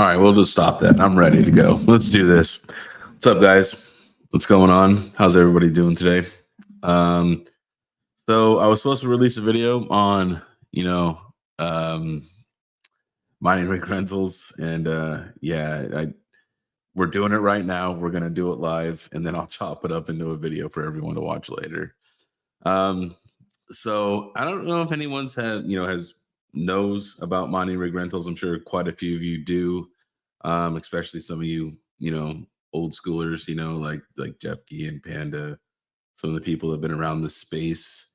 right, we'll just stop that. I'm ready to go. Let's do this. What's up, guys? What's going on? How's everybody doing today? Um, so I was supposed to release a video on, you know, um, mining rig rentals, and we're doing it right now. We're gonna do it live, and then I'll chop it up into a video for everyone to watch later. Um, so I don't know if anyone's has knows about mining rig rentals. I'm sure quite a few of you do, especially some of you, old schoolers, like Jeff Gee and Panda. Some of the people that have been around this space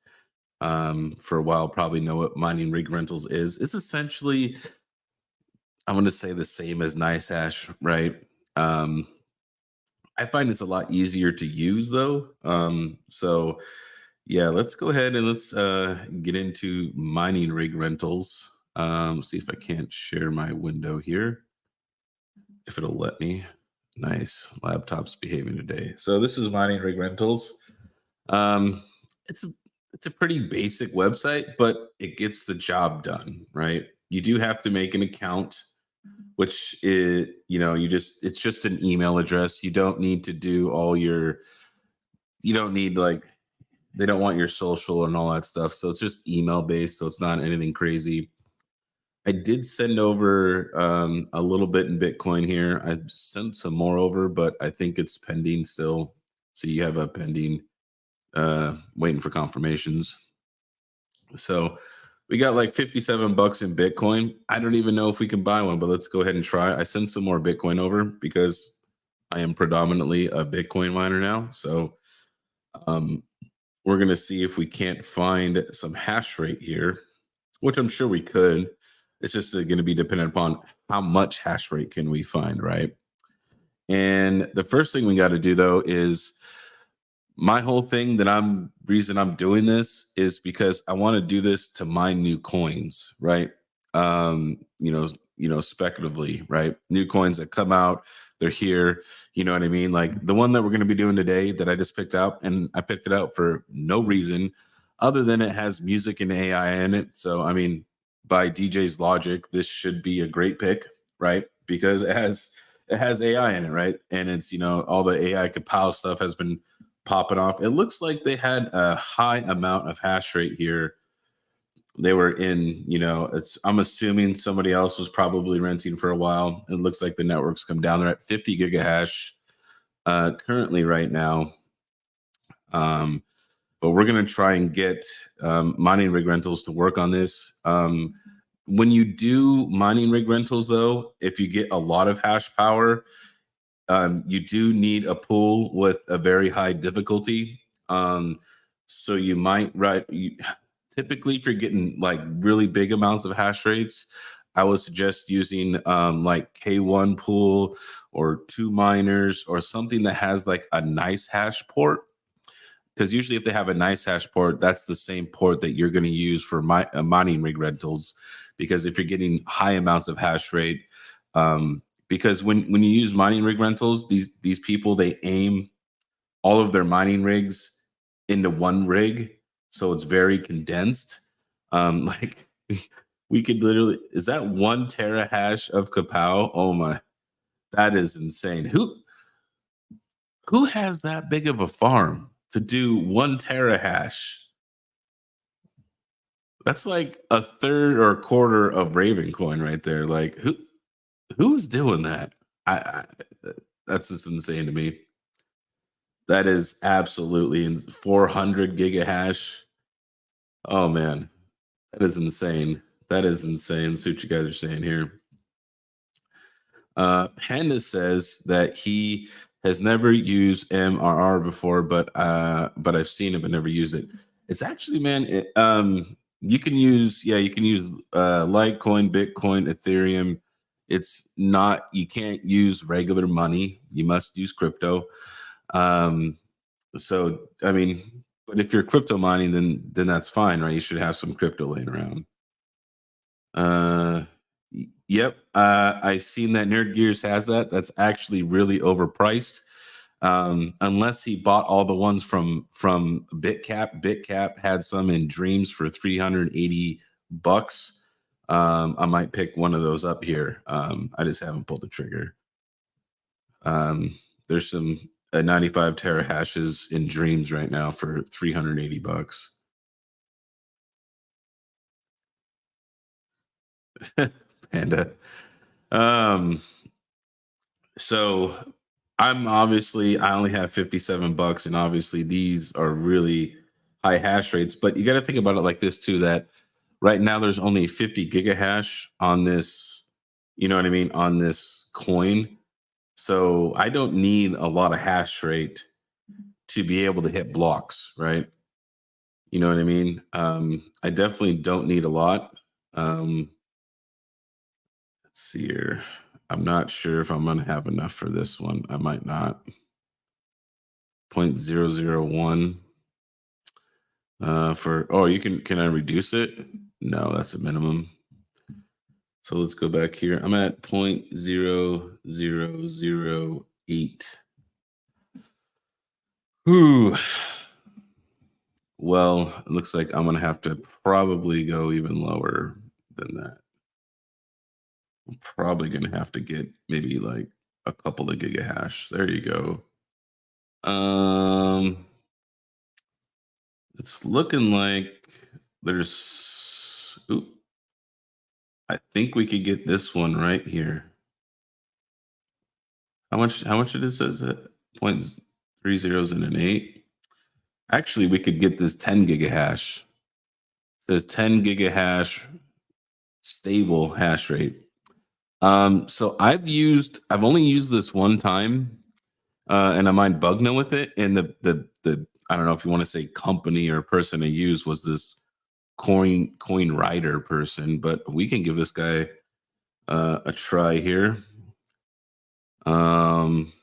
for a while probably know what mining rig rentals is. It's essentially, I'm going to say, the same as Nice Hash, right? Um, I find it's a lot easier to use though. So yeah, let's go ahead and let's get into mining rig rentals. See if I can't share my window here, if it'll let me. Nice, laptop's behaving today. So this is mining rig rentals. Um, it's a pretty basic website, but it gets the job done, right? You do have to make an account, which is, it's just an email address. You don't need to do you don't need they don't want your social and all that stuff. So it's just email based. So it's not anything crazy. I did send over a little bit in Bitcoin here. I sent some more over, but I think it's pending still. So you have a pending, waiting for confirmations. So we got like 57 bucks in Bitcoin. I don't even know if we can buy one, but let's go ahead and try. I sent some more Bitcoin over because I am predominantly a Bitcoin miner now. So we're going to see if we can't find some hash rate here, which I'm sure we could. It's just going to be dependent upon how much hash rate can we find, right? And the first thing we got to do though is my whole thing reason I'm doing this is because I want to do this to mine new coins, right? Speculatively, right? New coins that come out, they're here. You know what I mean? Like the one that we're going to be doing today that I just picked out, and I picked it out for no reason other than it has music and AI in it. So, I mean, by DJ's logic, this should be a great pick, right? Because it has AI in it, right? And it's, all the AI Kapow stuff has been popping off. It looks like they had a high amount of hash rate here. They were in, I'm assuming somebody else was probably renting for a while. It looks like the network's come down. They're at 50 gigahash currently right now. But we're going to try and get mining rig rentals to work on this. When you do mining rig rentals, though, if you get a lot of hash power, you do need a pool with a very high difficulty. So you might typically, if you're getting like really big amounts of hash rates, I would suggest using like K1 pool or 2 miners or something that has like a nice hash port. Because usually if they have a nice hash port, that's the same port that you're going to use for mining rig rentals. Because if you're getting high amounts of hash rate, because when you use mining rig rentals, these people, they aim all of their mining rigs into one rig, so it's very condensed. Like we could literally, is that 1 terahash of Kapow? Oh my, that is insane. Who has that big of a farm to do 1 terahash? That's like a third or a quarter of Raven coin right there. Like who's doing that? I that's just insane to me. That is absolutely 400 gigahash. Oh man, that is insane. That is insane. See what you guys are saying here. Panda says that he has never used MRR before, but I've seen it but never used it. It's actually, man, you can use Litecoin, Bitcoin, Ethereum. It's not, you can't use regular money. You must use crypto. So I mean, but if you're crypto mining, then that's fine, right? You should have some crypto laying around. Yep. I seen that Nerd Gears has that. That's actually really overpriced. Unless he bought all the ones from BitCap. BitCap had some in Dreams for 380 bucks. I might pick one of those up here. I just haven't pulled the trigger. There's some 95 terahashes in Dreams right now for $380. Panda. Um, so I only have 57 bucks, and obviously these are really high hash rates, but you got to think about it like this too, that right now there's only 50 gigahash on this, you know what I mean, on this coin. So I don't need a lot of hash rate to be able to hit blocks, right? You know what I mean? I definitely don't need a lot. Um, let's see here. I'm not sure if I'm going to have enough for this one. I might not. 0.001 for, oh, can I reduce it? No, that's a minimum. So let's go back here. I'm at 0.0008. Whew. Well, it looks like I'm gonna have to probably go even lower than that. I'm probably gonna have to get maybe like a couple of gigahash. There you go. Um, it's looking like there's. Oop, I think we could get this one right here. How much? How much it is? Says it 0.30 and an 8. Actually, we could get this 10 gigahash. It says 10 gigahash stable hash rate. So I've only used this one time, and I mind Bugna with it. And the I don't know if you want to say company or person to use was this coin rider person, but we can give this guy a try here. Um,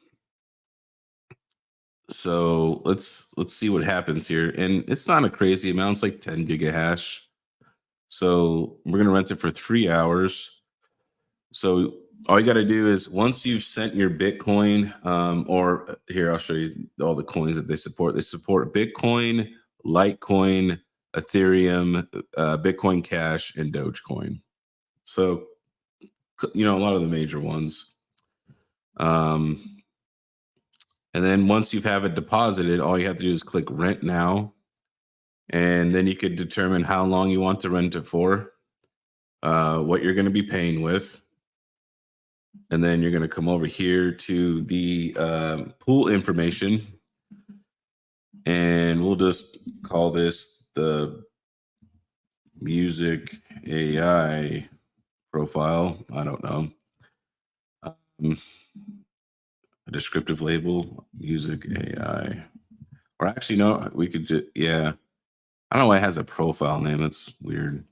so let's see what happens here, and it's not a crazy amount. It's like 10 gigahash. So we're gonna rent it for 3 hours. So all you got to do is once you've sent your Bitcoin, or here, I'll show you all the coins that they support. They support Bitcoin, Litecoin, Ethereum, Bitcoin Cash, and Dogecoin. So, you know, a lot of the major ones. Um, and then once you have it deposited, all you have to do is click rent now. And then you could determine how long you want to rent it for, what you're going to be paying with. And then you're going to come over here to the pool information, and we'll just call this the music AI profile. I don't know. A descriptive label, music AI. Or actually, no, we could just, yeah. I don't know why it has a profile name. That's weird.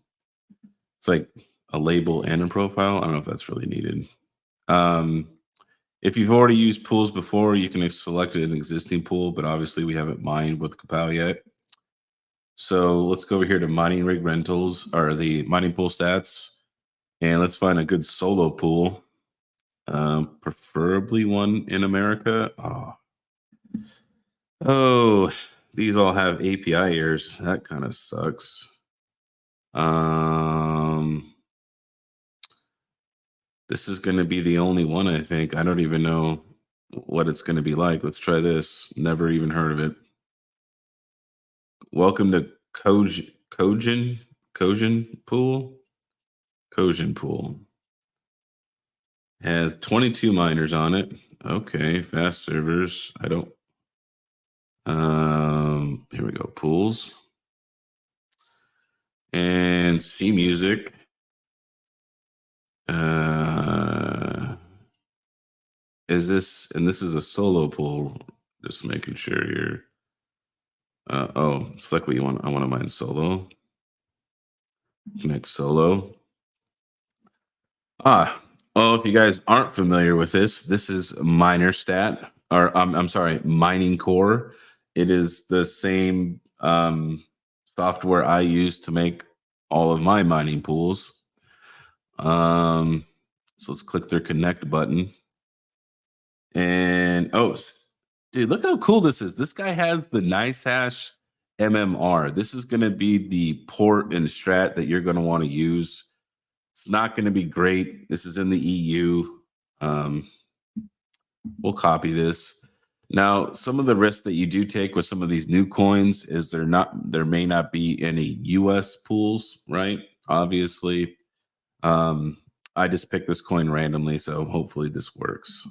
It's like a label and a profile. I don't know if that's really needed. If you've already used pools before, you can select an existing pool, but obviously we haven't mined with Kapow yet. So let's go over here to mining rig rentals, or the mining pool stats, and let's find a good solo pool, preferably one in America. Oh, these all have API errors. That kind of sucks. This is going to be the only one, I think. I don't even know what it's going to be like. Let's try this. Never even heard of it. Welcome to Kojin Pool. Kojin Pool has 22 miners on it. Okay, fast servers. I don't. Here we go. Pools and C Music. Is this, and this is a solo pool? Just making sure here. Select what you want. I want to mine solo. Connect solo. Oh, if you guys aren't familiar with this, this is MinerStat, or I'm sorry, Mining Core. It is the same software I use to make all of my mining pools. So let's click their connect button. And dude, look how cool this is. This guy has the NiceHash MMR. This is going to be the port and strat that you're going to want to use It's not going to be great. This is in the EU. Um, we'll copy this. Now, some of the risks that you do take with some of these new coins is there may not be any US pools, right? Obviously. Um, I just picked this coin randomly, so hopefully this works.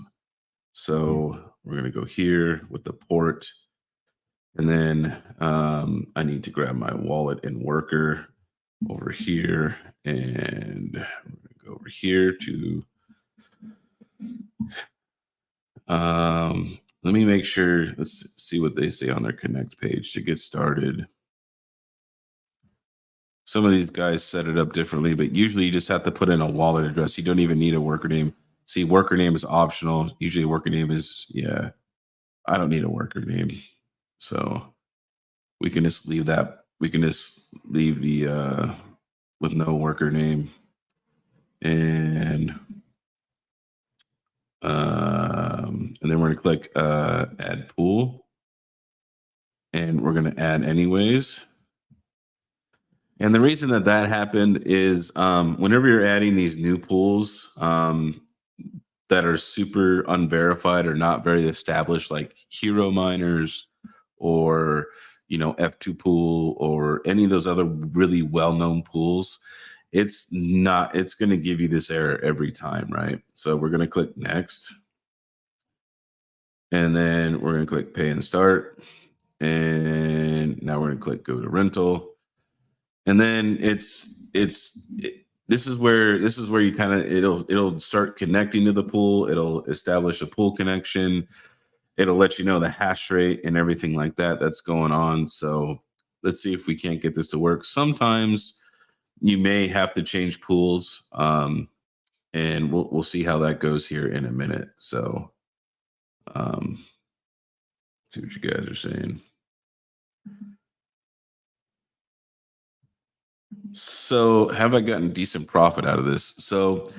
So we're gonna go here with the port, and then I need to grab my wallet and worker over here, and I'm gonna go over here to let me make sure. Let's see what they say on their connect page to get started. Some of these guys set it up differently, but usually you just have to put in a wallet address. You don't even need a worker name. See, worker name is optional. Usually, worker name is, yeah, I don't need a worker name. So we can just leave that. We can just leave the with no worker name. And then we're going to click add pool. And we're going to add anyways. And the reason that that happened is whenever you're adding these new pools that are super unverified or not very established, like hero miners or F2 pool or any of those other really well-known pools, it's going to give you this error every time, right? So we're going to click next. And then we're going to click pay and start. And now we're going to click go to rental. And then this is where you kind of it'll start connecting to the pool. It'll establish a pool connection. It'll let you know the hash rate and everything like that that's going on. So let's see if we can't get this to work. Sometimes you may have to change pools, and we'll see how that goes here in a minute. So see what you guys are saying. So have I gotten decent profit out of this? So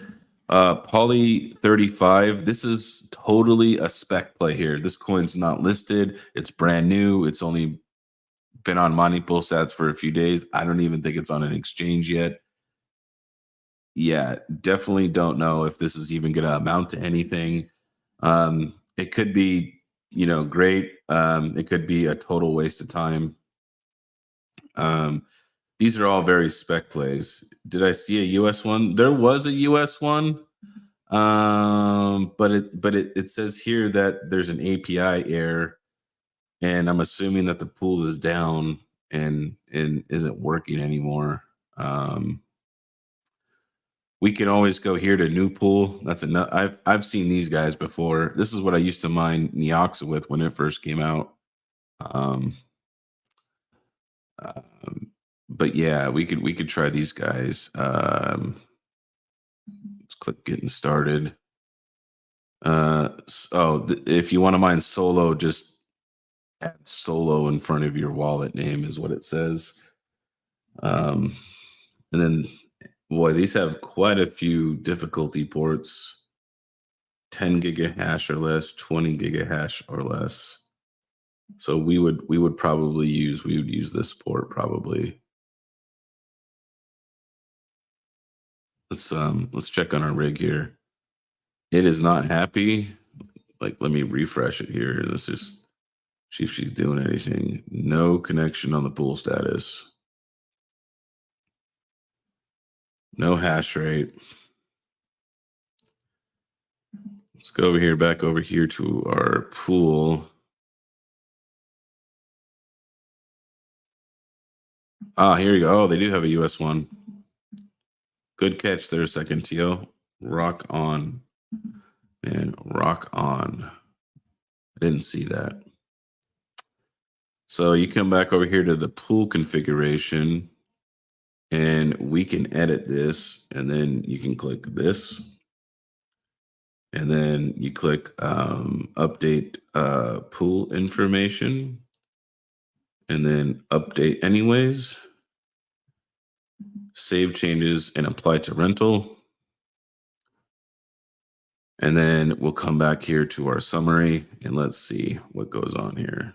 Poly 35, this is totally a spec play here. This coin's not listed. It's brand new. It's only been on mining pool stats for a few days. I don't even think it's on an exchange yet. Yeah, definitely don't know if this is even going to amount to anything. It could be, great. It could be a total waste of time. These are all very spec plays. Did I see a US one? There was a US one. But it says here that there's an API error, and I'm assuming that the pool is down and isn't working anymore. We can always go here to new pool. That's enough. I've seen these guys before. This is what I used to mine Neoxa with when it first came out. Um, but yeah, we could try these guys. Let's click getting started. If you want to mine solo, just add solo in front of your wallet name is what it says. And then, boy, these have quite a few difficulty ports. 10 gigahash or less, 20 gigahash or less. So we would use this port probably. Let's check on our rig here. It is not happy. Like, let me refresh it here. Let's just see if she's doing anything. No connection on the pool status. No hash rate. Let's go back over here to our pool. Here you go. Oh, they do have a US one. Good catch there, second TO. Rock on. Man, rock on. I didn't see that. So you come back over here to the pool configuration, and we can edit this, and then you can click this. And then you click update pool information, and then update anyways. Save changes and apply to rental. And then we'll come back here to our summary and let's see what goes on here.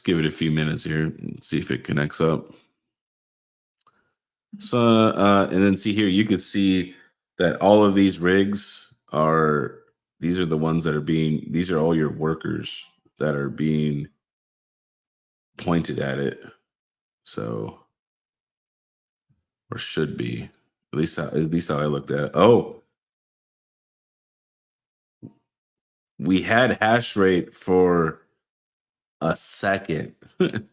Let's give it a few minutes here and see if it connects up. So, and then see here, you could see that all of these rigs are, these are the ones that are being, these are all your workers that are being pointed at it. So, or should be, at least how I looked at it. Oh, we had hash rate for a second. You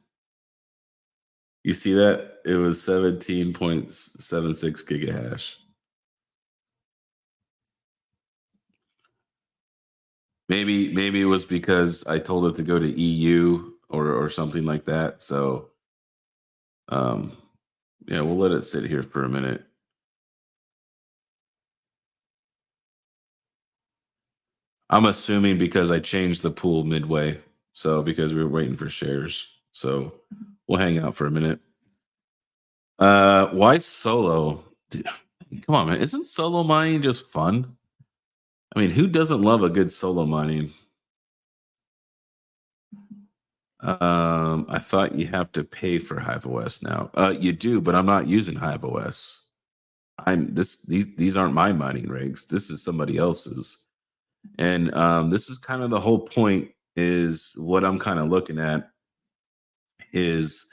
see that? It was 17.76 gigahash. Maybe it was because I told it to go to EU or something like that. So um yeah, we'll let it sit here for a minute. I'm assuming because I changed the pool midway. So because we were waiting for shares. So we'll hang out for a minute. Why solo? Dude, come on, man. Isn't solo mining just fun? I mean, who doesn't love a good solo mining? I thought you have to pay for Hive OS now. You do, but I'm not using Hive OS. These aren't my mining rigs. This is somebody else's. And this is kind of the whole point, is what I'm kind of looking at is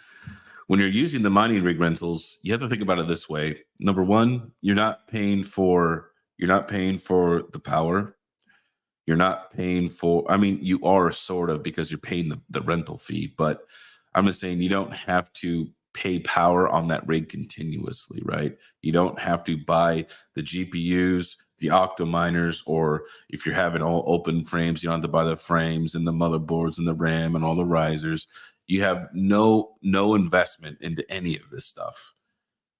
when you're using the mining rig rentals, you have to think about it this way. Number one, you're not paying for the power. You're not paying for, I mean, you are sort of, because you're paying the rental fee, but I'm just saying you don't have to pay power on that rig continuously, right? You don't have to buy the GPUs, the octo miners, or if you're having all open frames, you don't have to buy the frames and the motherboards and the RAM and all the risers. You have no investment into any of this stuff.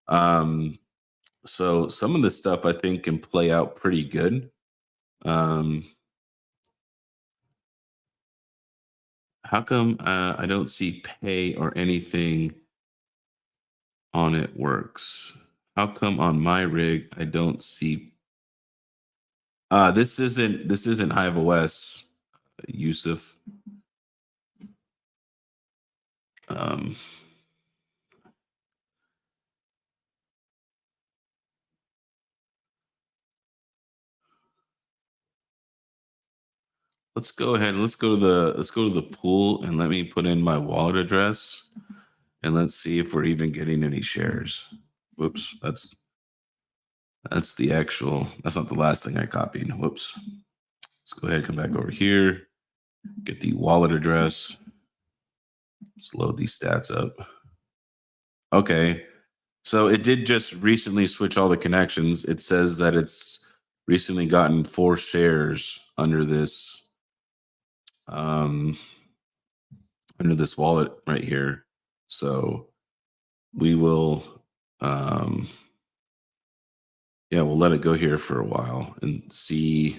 So some of this stuff I think can play out pretty good. Um, How come I don't see pay or anything on it works? How come on my rig I don't see? This isn't Hive OS, Yusuf. Um, let's go ahead. Let's go to the pool and let me put in my wallet address and let's see if we're even getting any shares. Whoops, that's the actual. That's not the last thing I copied. Whoops. Let's go ahead and come back over here. Get the wallet address. Let's load these stats up. Okay. So it did just recently switch all the connections. It says that it's recently gotten 4 shares um under this wallet right here. So we will yeah, we'll let it go here for a while and see.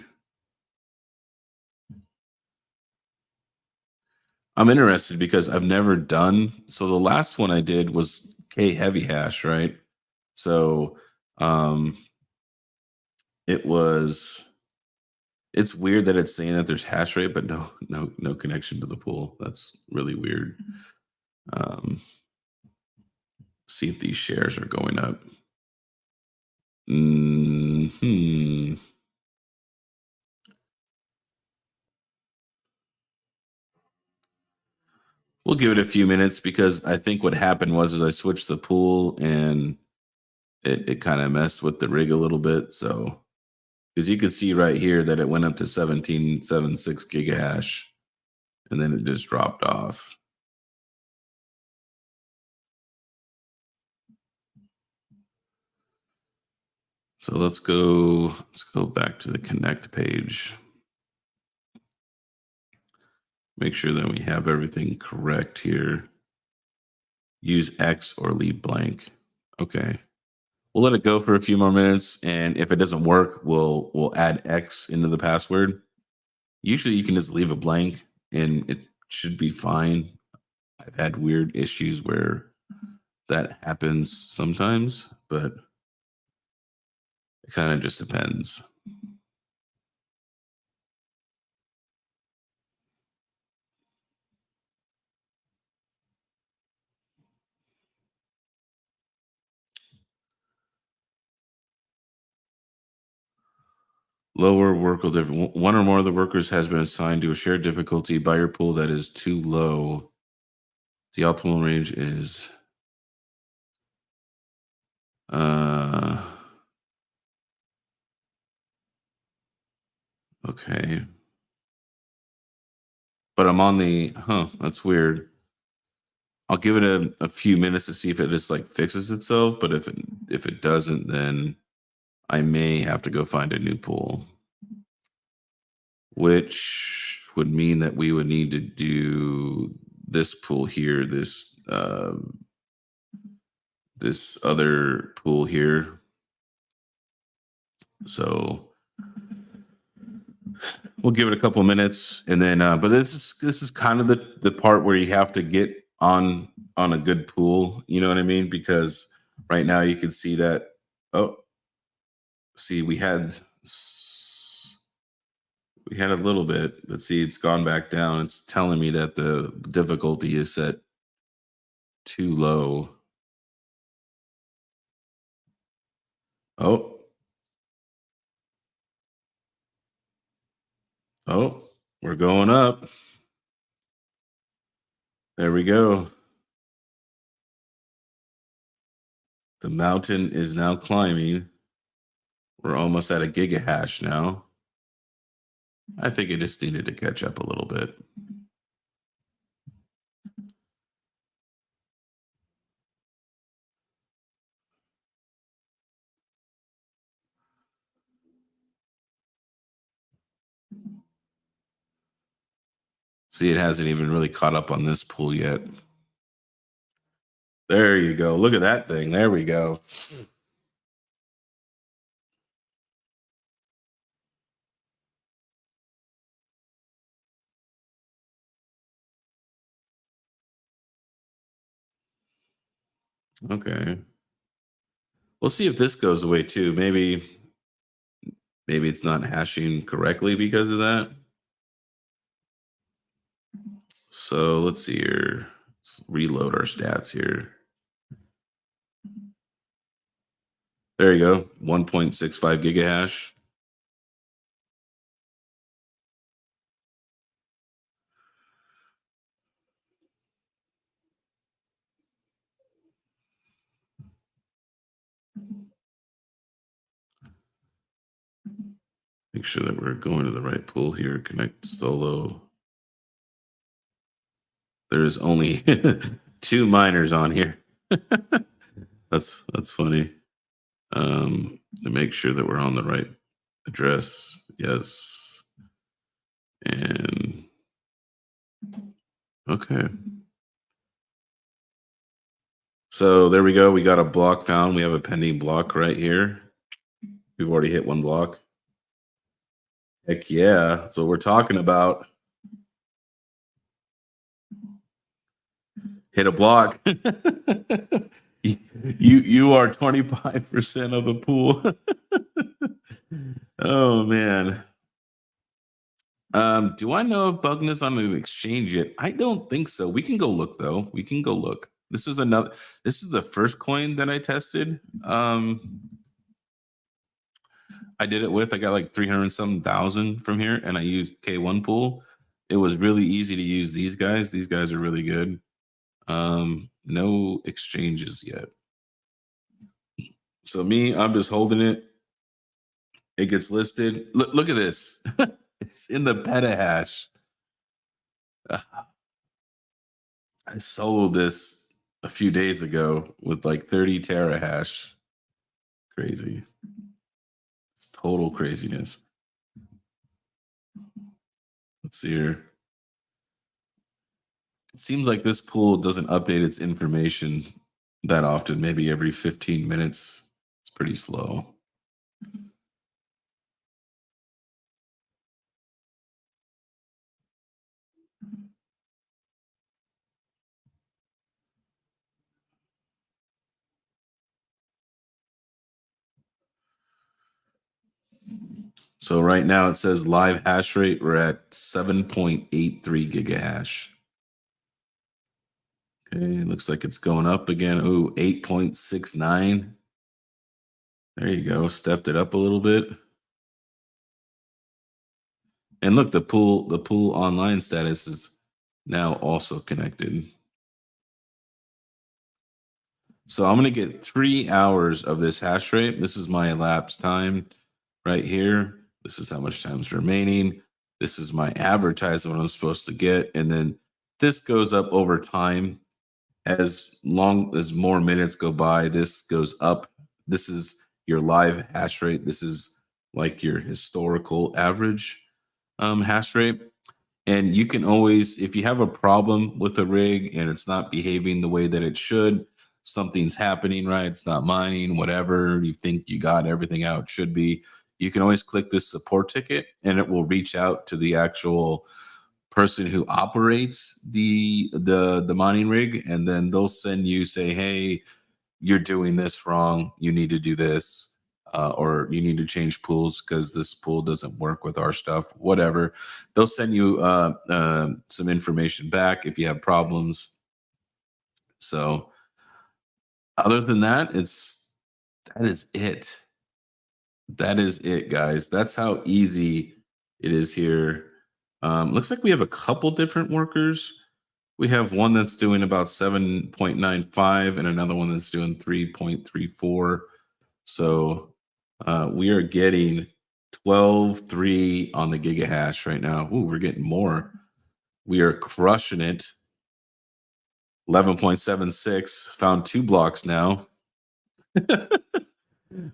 I'm interested because I've never done, so the last one I did was K heavy hash, right? So um it was, it's weird that it's saying that there's hash rate, but no connection to the pool. That's really weird. Um, see if these shares are going up. Hmm. We'll give it a few minutes because I think what happened was I switched the pool and it kind of messed with the rig a little bit. So because you can see right here that it went up to 17.76 gigahash and then it just dropped off. So let's go back to the connect page. Make sure that we have everything correct here. Use X or leave blank. Okay. We'll let it go for a few more minutes, and if it doesn't work, we'll add X into the password. Usually you can just leave it blank and it should be fine. I've had weird issues where that happens sometimes, but it kind of just depends. Lower worker one or more of the workers has been assigned to a shared difficulty by your pool that is too low. The optimal range is uh okay. But I'm on the that's weird. I'll give it a few minutes to see if it just like fixes itself, but if it doesn't, then I may have to go find a new pool, which would mean that we would need to do this pool here, this other pool here. So we'll give it a couple minutes, and then but this is kind of the part where you have to get on a good pool. You know what I mean? Because right now you can see that. Oh, see, we had a little bit, but see, it's gone back down. It's telling me that the difficulty is set too low. Oh, oh, we're going up. There we go. The mountain is now climbing. We're almost at a gigahash now. I think it just needed to catch up a little bit. See, it hasn't even really caught up on this pool yet. There you go. Look at that thing. There we go. Okay. We'll see if this goes away too. Maybe it's not hashing correctly because of that. So let's see here. Let's reload our stats here. There you go. 1.65 gigahash. Make sure that we're going to the right pool here. Connect solo. There's only two miners on here. That's funny. To make sure that we're on the right address. Yes. And okay. So there we go. We got a block found. We have a pending block right here. We've already hit one block. Heck yeah. That's what we're talking about. Hit a block. you are 25% of the pool. Oh man. Do I know if Bugna's on an exchange yet? I don't think so. We can go look though. We can go look. This is the first coin that I tested. I did it with. I got like 300 some thousand from here, and I used K1 pool. It was really easy to use these guys. These guys are really good. No exchanges yet. So me, I'm just holding it. It gets listed. Look at this. It's in the petahash. I soloed this a few days ago with like 30 terahash. Crazy. It's total craziness. Let's see here. It seems like this pool doesn't update its information that often, maybe every 15 minutes. It's pretty slow. So right now it says live hash rate. We're at 7.83 gigahash. Okay, looks like it's going up again. Ooh, 8.69. There you go. Stepped it up a little bit. And look, the pool online status is now also connected. So I'm going to get 3 hours of this hash rate. This is my elapsed time right here. This is how much time's remaining. This is my advertisement I'm supposed to get. And then this goes up over time. As long as more minutes go by, this goes up. This is your live hash rate. This is like your historical average hash rate. And you can always, if you have a problem with a rig and it's not behaving the way that it should, something's happening, right? It's not mining, whatever you think you got everything out it should be. You can always click this support ticket and it will reach out to the actual person who operates the mining rig, and then they'll send you say, hey, you're doing this wrong, you need to do this, or you need to change pools because this pool doesn't work with our stuff, whatever. They'll send you some information back if you have problems. So other than that, that is it. That is it, guys. That's how easy it is here. Looks like we have a couple different workers. We have one that's doing about 7.95 and another one that's doing 3.34. So we are getting 12.3 on the gigahash right now. Ooh, we're getting more. We are crushing it. 11.76. Found 2 blocks now.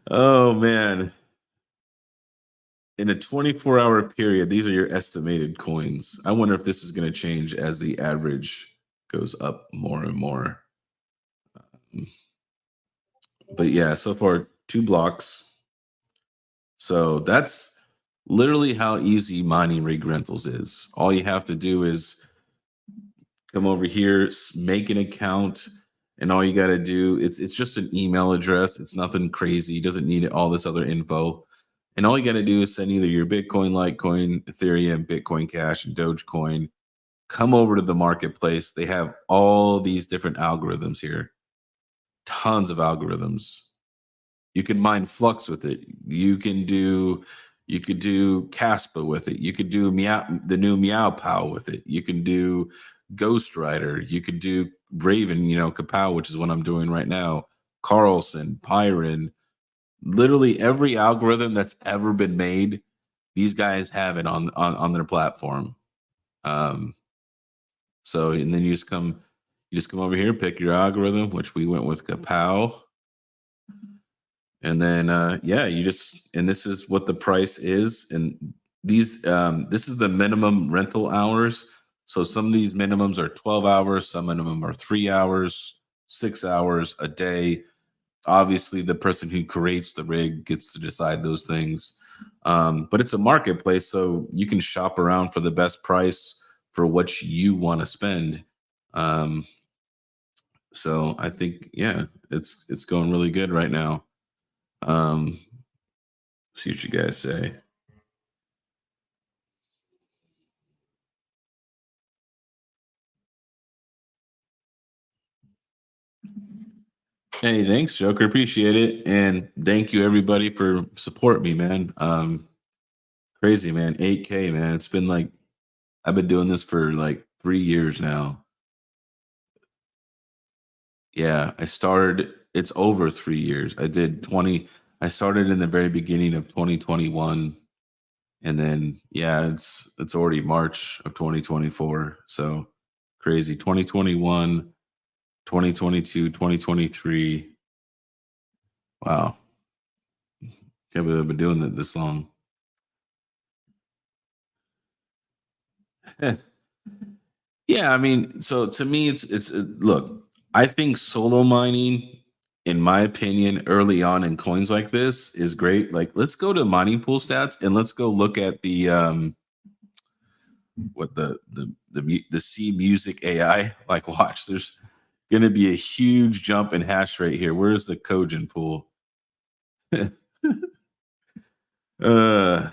Oh, man. In a 24-hour period, these are your estimated coins. I wonder if this is going to change as the average goes up more and more. But yeah, so far 2 blocks. So that's literally how easy mining rig rentals is. All you have to do is come over here, make an account, and all you got to do it's just an email address. It's nothing crazy. It doesn't need all this other info. And all you got to do is send either your Bitcoin, Litecoin, Ethereum, Bitcoin Cash, and Dogecoin. Come over to the marketplace. They have all these different algorithms here. Tons of algorithms. You can mine Flux with it. You could do Caspa with it. You could do the new Meow Pow with it. You can do Ghost Rider. You could do Raven, Kapow, which is what I'm doing right now. Carlson, Pyron, literally every algorithm that's ever been made, these guys have it on their platform. So and then you just come over here, pick your algorithm, which we went with Kapow. And then yeah, and this is what the price is. And this is the minimum rental hours. So some of these minimums are 12 hours, some minimum are 3 hours, 6 hours a day. Obviously, the person who creates the rig gets to decide those things. But it's a marketplace, so you can shop around for the best price for what you want to spend. So I think, yeah, it's going really good right now. See what you guys say. Hey, thanks, Joker. Appreciate it. And thank you everybody for support me, man. Crazy, man. 8K, man. It's been like I've been doing this for like 3 years now. Yeah, it's over 3 years. I started in the very beginning of 2021. And then yeah, it's already March of 2024. So crazy. 2021, 2022, 2023. Wow. Can't believe I've been doing it this long. Yeah, I mean, so to me, look. I think solo mining, in my opinion, early on in coins like this is great. Like, let's go to mining pool stats and let's go look at the what the C music AI. Like, watch, there's going to be a huge jump in hash rate here. Where's the Kojin pool? uh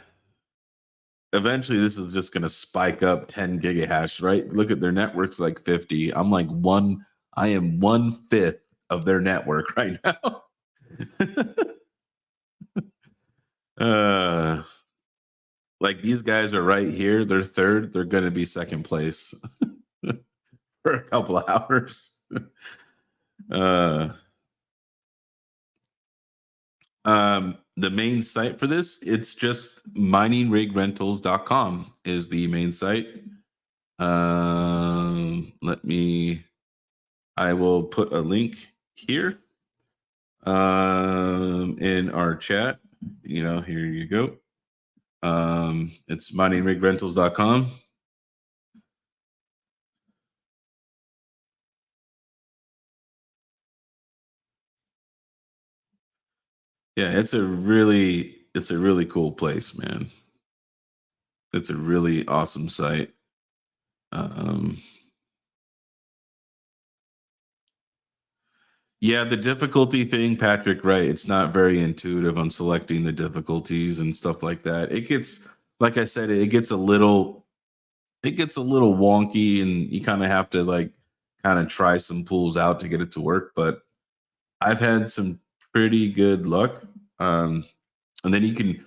Eventually this is just going to spike up 10 gigahash, right? Look at their network's like 50. I am 1/5 of their network right now. uh Like these guys are right here. They're third. They're going to be second place for a couple of hours. uh, the main site for this, it's just miningrogrentals.com is the main site. I will put a link here in our chat. Here you go. It's miningrogrentals.com. Yeah, it's a really cool place, man. It's a really awesome site. Yeah, the difficulty thing, Patrick, right? It's not very intuitive on selecting the difficulties and stuff like that. It gets, like I said, it gets a little wonky, and you kind of have to like kind of try some pools out to get it to work. But I've had some pretty good luck. And then you can,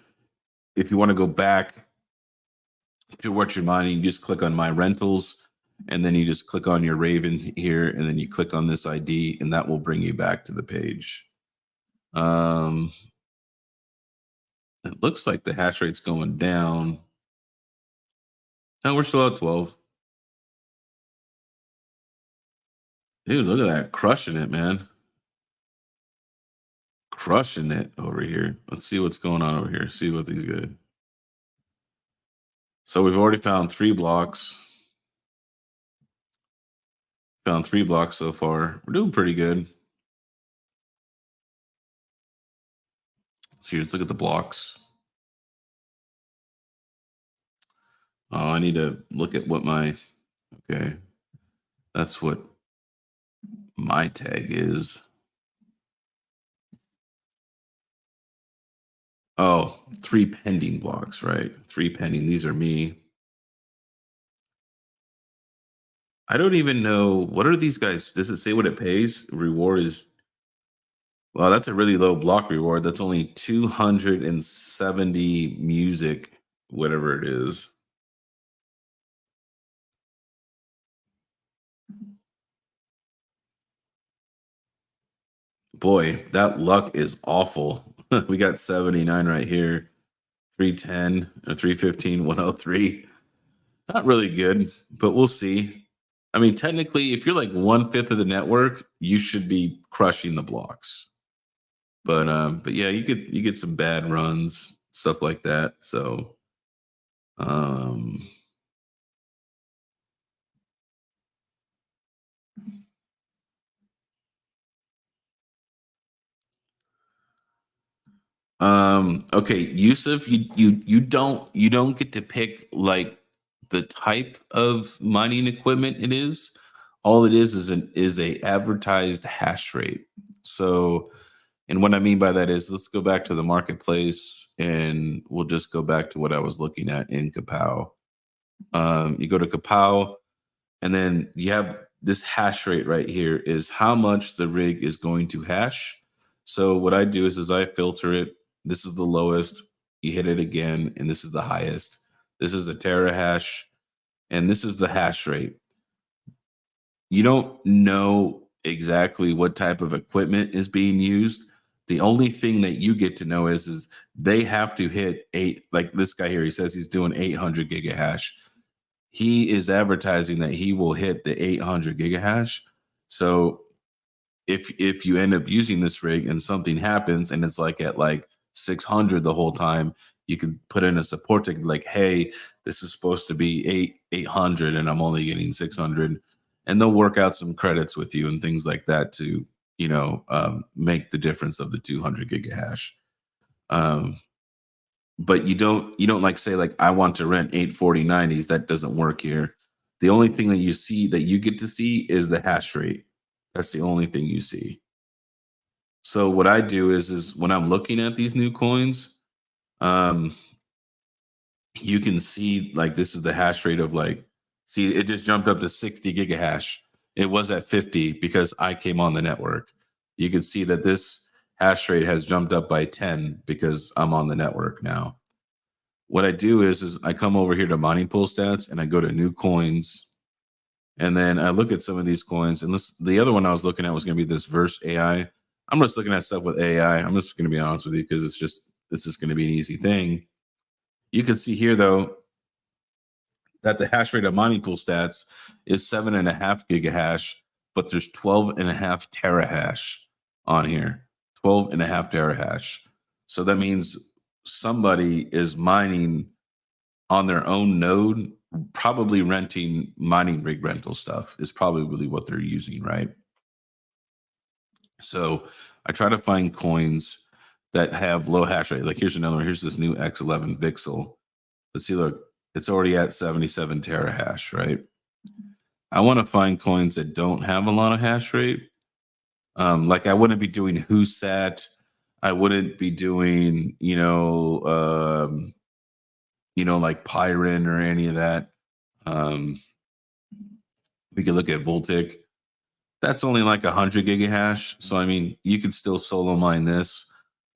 if you want to go back to what you're mining, you just click on my rentals, and then you just click on your Raven here, and then you click on this ID, and that will bring you back to the page. It looks like the hash rate's going down. No, we're still at 12. Dude, look at that. Crushing it, man. Crushing it over here. Let's see what's going on over here. See what these guys. So we've already found 3 blocks. Found 3 blocks so far. We're doing pretty good. So let's look at the blocks. Oh, I need to look at what my, okay. That's what my tag is. Oh, 3 pending blocks, right? 3 pending. These are me. I don't even know. What are these guys? Does it say what it pays? Reward is, well, that's a really low block reward. That's only 270 music, whatever it is. Boy, that luck is awful. We got 79 right here, 310 or 315, 103. Not really good, but we'll see. I mean, technically, if you're like 1/5 of the network, you should be crushing the blocks. But yeah, you get some bad runs, stuff like that. So um okay, Yusuf, you don't get to pick like the type of mining equipment it is. All it is a advertised hash rate. So, and what I mean by that is, let's go back to the marketplace, and we'll just go back to what I was looking at in Kapow. You go to Kapow, and then you have this hash rate right here is how much the rig is going to hash. So what I do is I filter it. This is the lowest. You hit it again, and this is the highest. This is a terahash, and this is the hash rate. You don't know exactly what type of equipment is being used. The only thing that you get to know is they have to hit 8, like this guy here, he says he's doing 800 gigahash. He is advertising that he will hit the 800 gigahash. So if you end up using this rig and something happens and it's like at like 600 the whole time, you could put in a support ticket like, hey, this is supposed to be 800 and I'm only getting 600, and they'll work out some credits with you and things like that to make the difference of the 200 gigahash. But you don't like say like, I want to rent 84090s. That doesn't work here. The only thing that you get to see is the hash rate. That's the only thing you see. So what I do is when I'm looking at these new coins, um, you can see like this is the hash rate of like, see, it just jumped up to 60 gigahash. It was at 50 because I came on the network. You can see that this hash rate has jumped up by 10 because I'm on the network now. what I do is I come over here to mining pool stats and I go to new coins. And then I look at some of these coins, and the other one I was looking at was going to be this Verse AI. I'm just looking at stuff with AI. I'm just going to be honest with you because this is going to be an easy thing. You can see here though that the hash rate of mining pool stats is 7.5 gigahash, but there's 12.5 terahash on here. 12.5 terahash. So that means somebody is mining on their own node, probably renting mining rig rental stuff is probably really what they're using, right? So I try to find coins that have low hash rate. Like here's another one. Here's this new X11 Vixel. Let's see, look, it's already at 77 terahash, right? I want to find coins that don't have a lot of hash rate. Like I wouldn't be doing WhoSat. I wouldn't be doing, like Pyron or any of that. We could look at Voltic. That's only like 100 gigahash. So I mean, you could still solo mine this.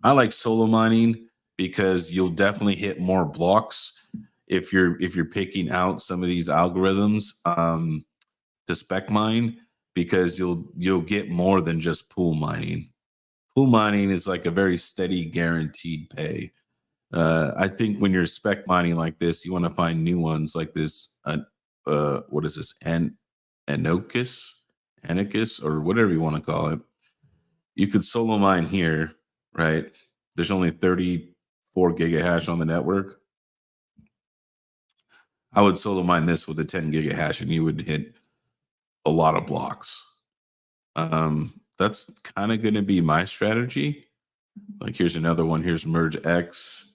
I like solo mining because you'll definitely hit more blocks if you're picking out some of these algorithms to spec mine, because you'll get more than just pool mining. Pool mining is like a very steady, guaranteed pay. I think when you're spec mining like this, you want to find new ones like this. What is this? Anokis, or whatever you want to call it. You could solo mine here, right? There's only 34 gigahash on the network. I would solo mine this with a 10 gigahash, and you would hit a lot of blocks. That's kind of going to be my strategy. Like here's another one. Here's Merge X.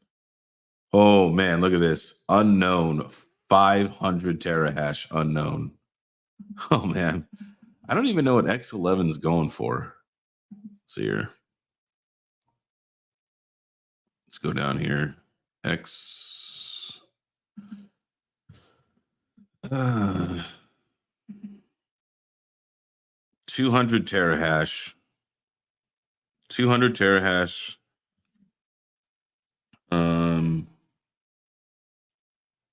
Oh man, look at this. Unknown 500 terahash unknown. Oh man. I don't even know what X11 is going for. Let's see here. Let's go down here. X 200 terahash. 200 terahash.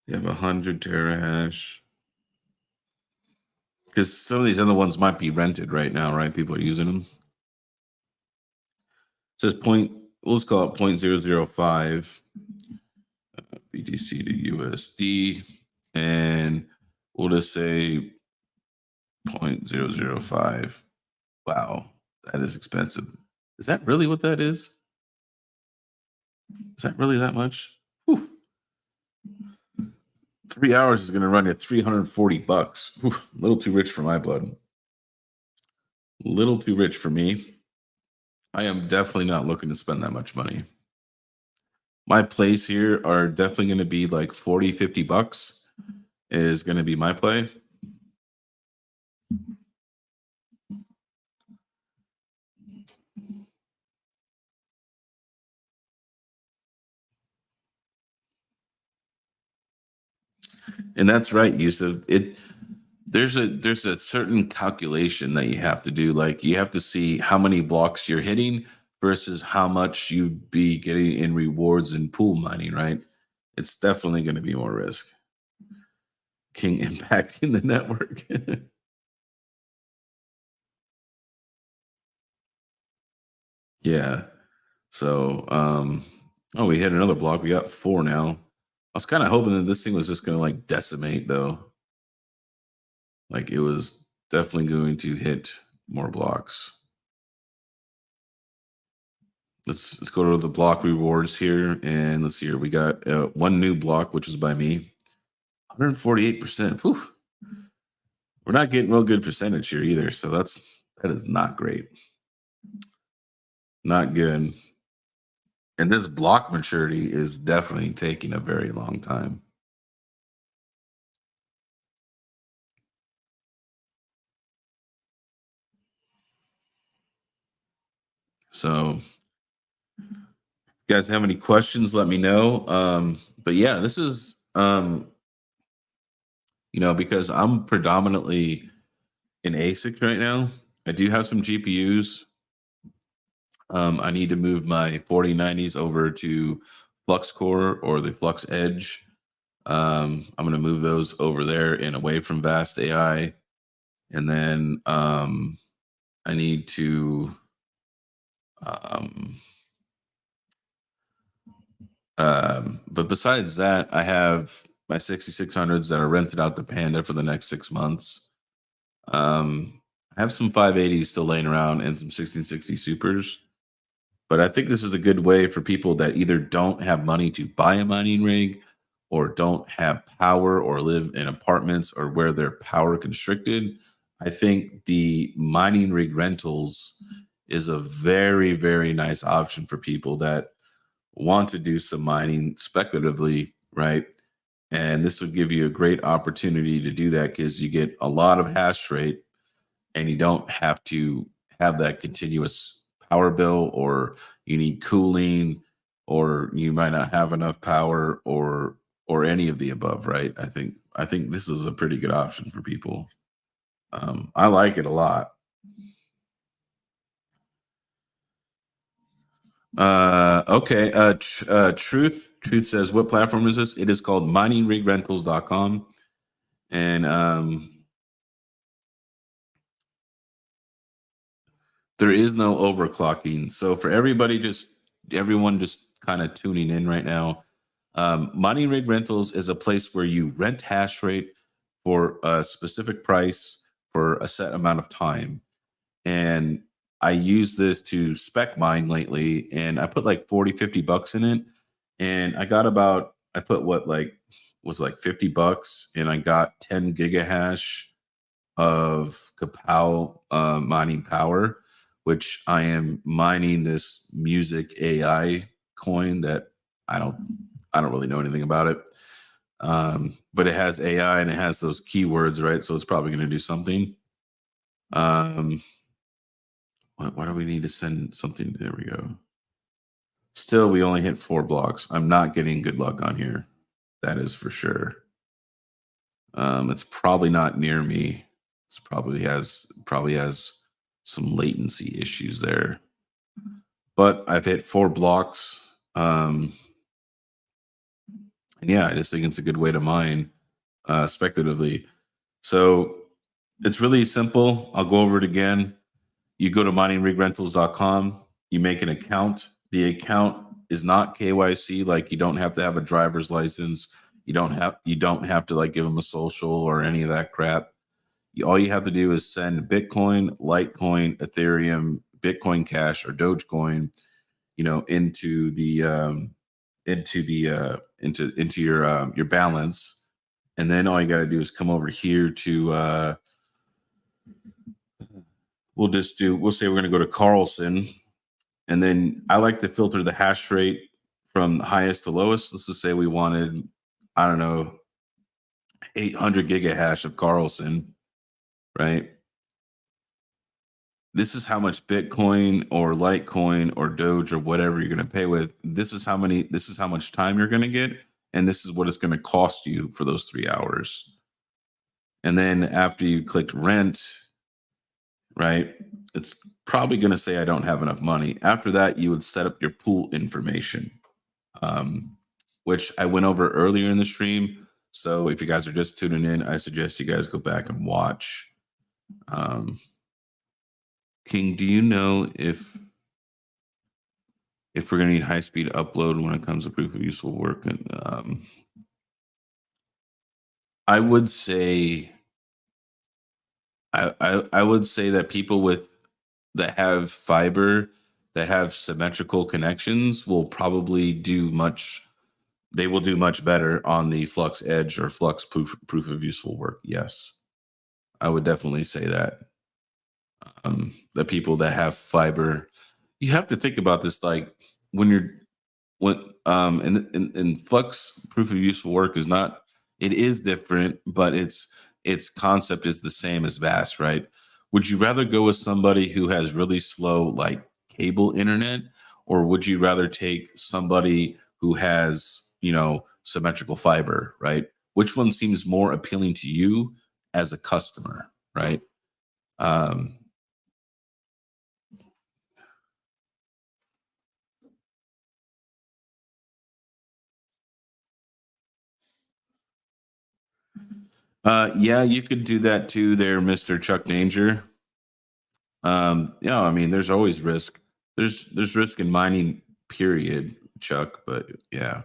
You have 100 terahash. Because some of these other ones might be rented right now, right? People are using them. It says let's call it 0.005 BTC to USD. And we'll just say 0.005. Wow, that is expensive. Is that really what that is? Is that really that much? Whew. 3 hours is going to run you $340. Whew, a little too rich for my blood. A little too rich for me. I am definitely not looking to spend that much money. My plays here are definitely going to be like 40, 50 bucks is going to be my play. And that's right, Yusuf. There's a certain calculation that you have to do. Like you have to see how many blocks you're hitting versus how much you'd be getting in rewards and pool mining, right? It's definitely going to be more risk. KiiNG impacting the network. Yeah. So, we hit another block. We got 4 now. I was kind of hoping that this thing was just going to like decimate, though. Like it was definitely going to hit more blocks. Let's go to the block rewards here, and let's see here. We got one new block, which is by me, 148%. Whew. We're not getting real good percentage here either, so that is not great. Not good. And this block maturity is definitely taking a very long time. So, you guys have any questions, let me know. But yeah, this is because I'm predominantly in ASIC right now. I do have some GPUs. I need to move my 4090s over to flux core or the flux edge. I'm going to move those over there and away from Vast AI. And then I need to um, but besides that, I have my 6600s that are rented out to Panda for the next 6 months. I have some 580s still laying around and some 1660 supers. But I think this is a good way for people that either don't have money to buy a mining rig or don't have power or live in apartments or where they're power constricted. I think the mining rig rentals is a very, very nice option for people that want to do some mining speculatively, right? And this would give you a great opportunity to do that because you get a lot of hash rate and you don't have to have that continuous power bill, or you need cooling, or you might not have enough power, or any of the above, right? I think this is a pretty good option for people. I like it a lot. Okay. Truth says, what platform is this? It is called miningrogrentals.com. And there is no overclocking. So for everyone just kind of tuning in right now, Mining Rig Rentals is a place where you rent hash rate for a specific price for a set amount of time. And I use this to spec mine lately, and I put like 40, $50 in it. And I put what, like, was like $50, and I got 10 gigahash of Kapow mining power, which I am mining this music AI coin that I don't I don't really know anything about it. But it has AI and it has those keywords, right? So it's probably going to do something. Um, why do we need to send something? There we go. Still, we only hit 4 blocks. I'm not getting good luck on here. That is for sure. It's probably not near me. It's probably has some latency issues there. But I've hit 4 blocks. And yeah, I just think it's a good way to mine speculatively. So it's really simple. I'll go over it again. You go to miningrogrentals.com, you make an account. The account is not KYC, like you don't have to have a driver's license. You don't have to like give them a social or any of that crap. All you have to do is send Bitcoin, Litecoin, Ethereum, Bitcoin Cash, or Dogecoin, into your balance, and then all you got to do is come over here to we'll say we're going to go to Carlson, and then I like to filter the hash rate from highest to lowest. Let's just say we wanted, I don't know, 800 gigahash of Carlson, right? This is how much Bitcoin or Litecoin or Doge or whatever you're going to pay with. This is how much time you're going to get. And this is what it's going to cost you for those 3 hours. And then after you clicked rent, right, it's probably going to say, I don't have enough money. After that, you would set up your pool information, which I went over earlier in the stream. So if you guys are just tuning in, I suggest you guys go back and watch. KiiNG, do you know if we're going to need high speed upload when it comes to proof of useful work? And I would say I would say that people that have fiber, that have symmetrical connections, will probably do much. They will do much better on the Flux Edge or Flux proof of useful work. Yes, I would definitely say that. The people that have fiber, you have to think about this. Like when you're when and Flux proof of useful work is not. It is different, but its concept is the same as Vast, right? Would you rather go with somebody who has really slow like cable internet, or would you rather take somebody who has symmetrical fiber, right? Which one seems more appealing to you as a customer, right? Um, Yeah, you could do that too there, Mr. Chuck Danger. Yeah, I mean, there's always risk. There's risk in mining, period, Chuck. But yeah.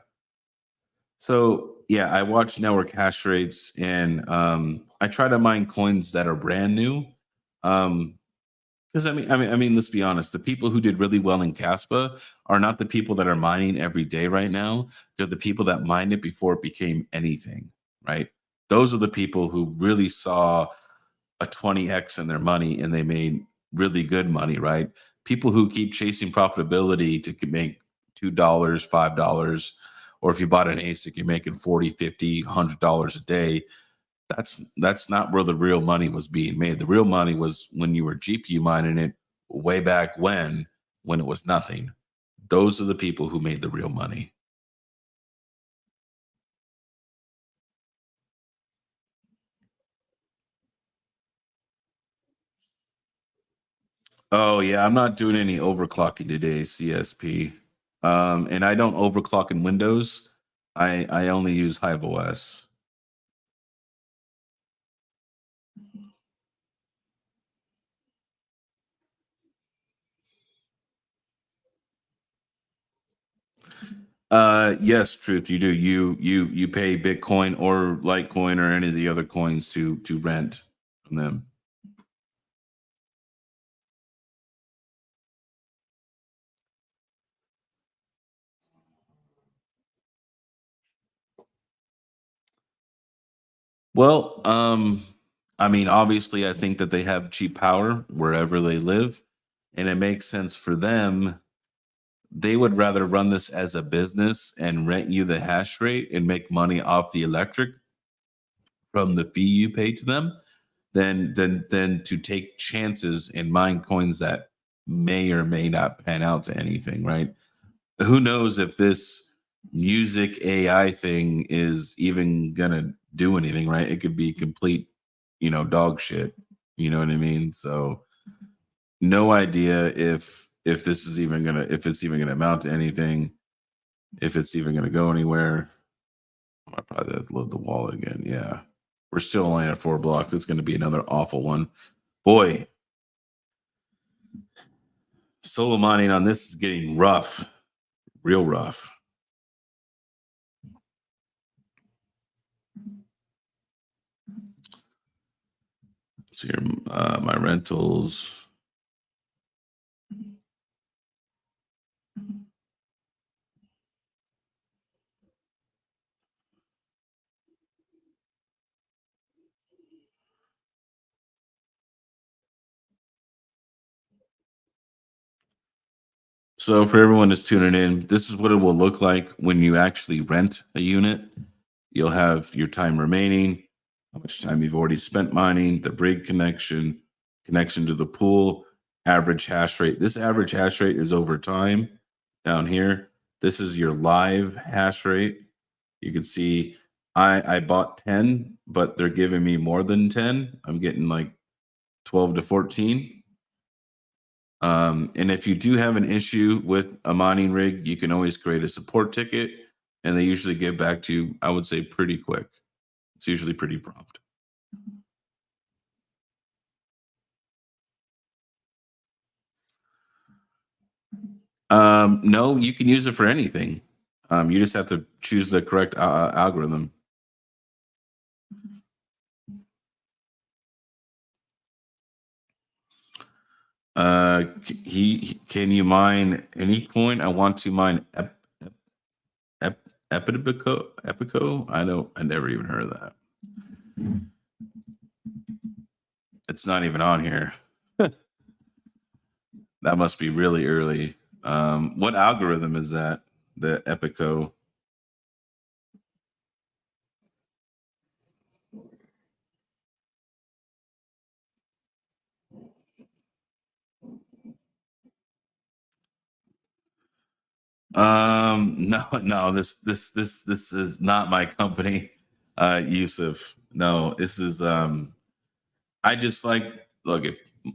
So yeah, I watch network hash rates and I try to mine coins that are brand new. Um, because I mean, let's be honest. The people who did really well in Caspa are not the people that are mining every day right now. They're the people that mined it before it became anything, right? Those are the people who really saw a 20x in their money and they made really good money, right? People who keep chasing profitability to make $2, $5, or if you bought an ASIC, you're making 40, 50, $100 a day. That's not where the real money was being made. The real money was when you were GPU mining it way back when it was nothing. Those are the people who made the real money. Oh yeah, I'm not doing any overclocking today, CSP. And I don't overclock in Windows. I only use Hive OS. Yes, truth, you do. You pay Bitcoin or Litecoin or any of the other coins to rent from them. Well, I mean, obviously, I think that they have cheap power wherever they live, and it makes sense for them. They would rather run this as a business and rent you the hash rate and make money off the electric from the fee you pay to them than to take chances and mine coins that may or may not pan out to anything, right? Who knows if this music AI thing is even gonna do anything, right? It could be complete, dog shit. You know what I mean? So no idea if this is even gonna if it's even gonna amount to anything, if it's even gonna go anywhere. I probably have to load the wallet again. Yeah. We're still only at 4 blocks. It's gonna be another awful one. Boy, solo mining on this is getting rough, real rough. So here, my rentals. So for everyone that's tuning in, this is what it will look like when you actually rent a unit. You'll have your time remaining, how much time you've already spent mining, the brig connection, connection to the pool, average hash rate. This average hash rate is over time down here. This is your live hash rate. You can see I bought 10, but they're giving me more than 10. I'm getting like 12 to 14. And if you do have an issue with a mining rig, you can always create a support ticket, and they usually get back to you, I would say, pretty quick. It's usually pretty prompt. No, you can use it for anything. You just have to choose the correct algorithm. Can you mine any coin? I want to mine ep, Epico. I never even heard of that. It's not even on here. That must be really early. What algorithm is that? The Epico. No, no, this is not my company, Yusuf. No, this is I just like look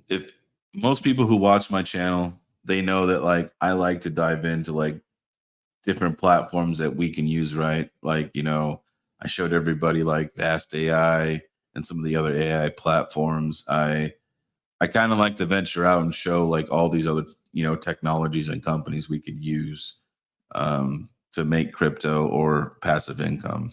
if most people who watch my channel, they know that like I like to dive into like different platforms that we can use, right? Like, I showed everybody like Vast AI. and some of the other AI platforms. I kind of like to venture out and show like all these other technologies and companies we could use to make crypto or passive income.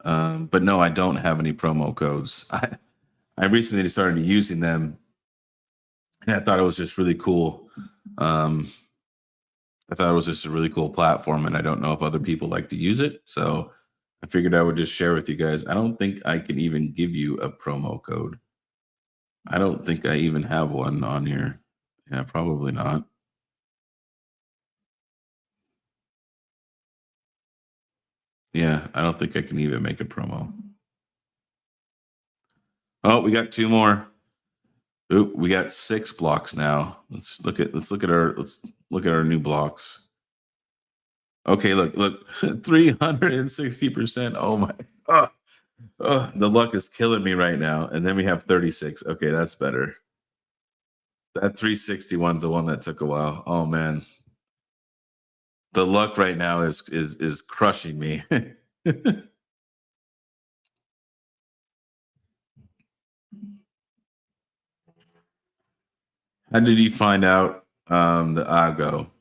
But no, I don't have any promo codes. I recently started using them, and I thought it was just really cool. Um, I thought it was just a really cool platform, and I don't know if other people like to use it. So I figured I would just share with you guys. I don't think I can even give you a promo code. I don't think I even have one on here. Yeah, probably not. Yeah, I don't think I can even make a promo. Oh, we got two more. Oop, we got 6 blocks now. Let's look at our new blocks. Okay, look, 360%. Oh my, oh, oh, the luck is killing me right now. And then we have 36. Okay, that's better. That 361's the one that took a while. Oh man. The luck right now is crushing me. How did you find out the Ago?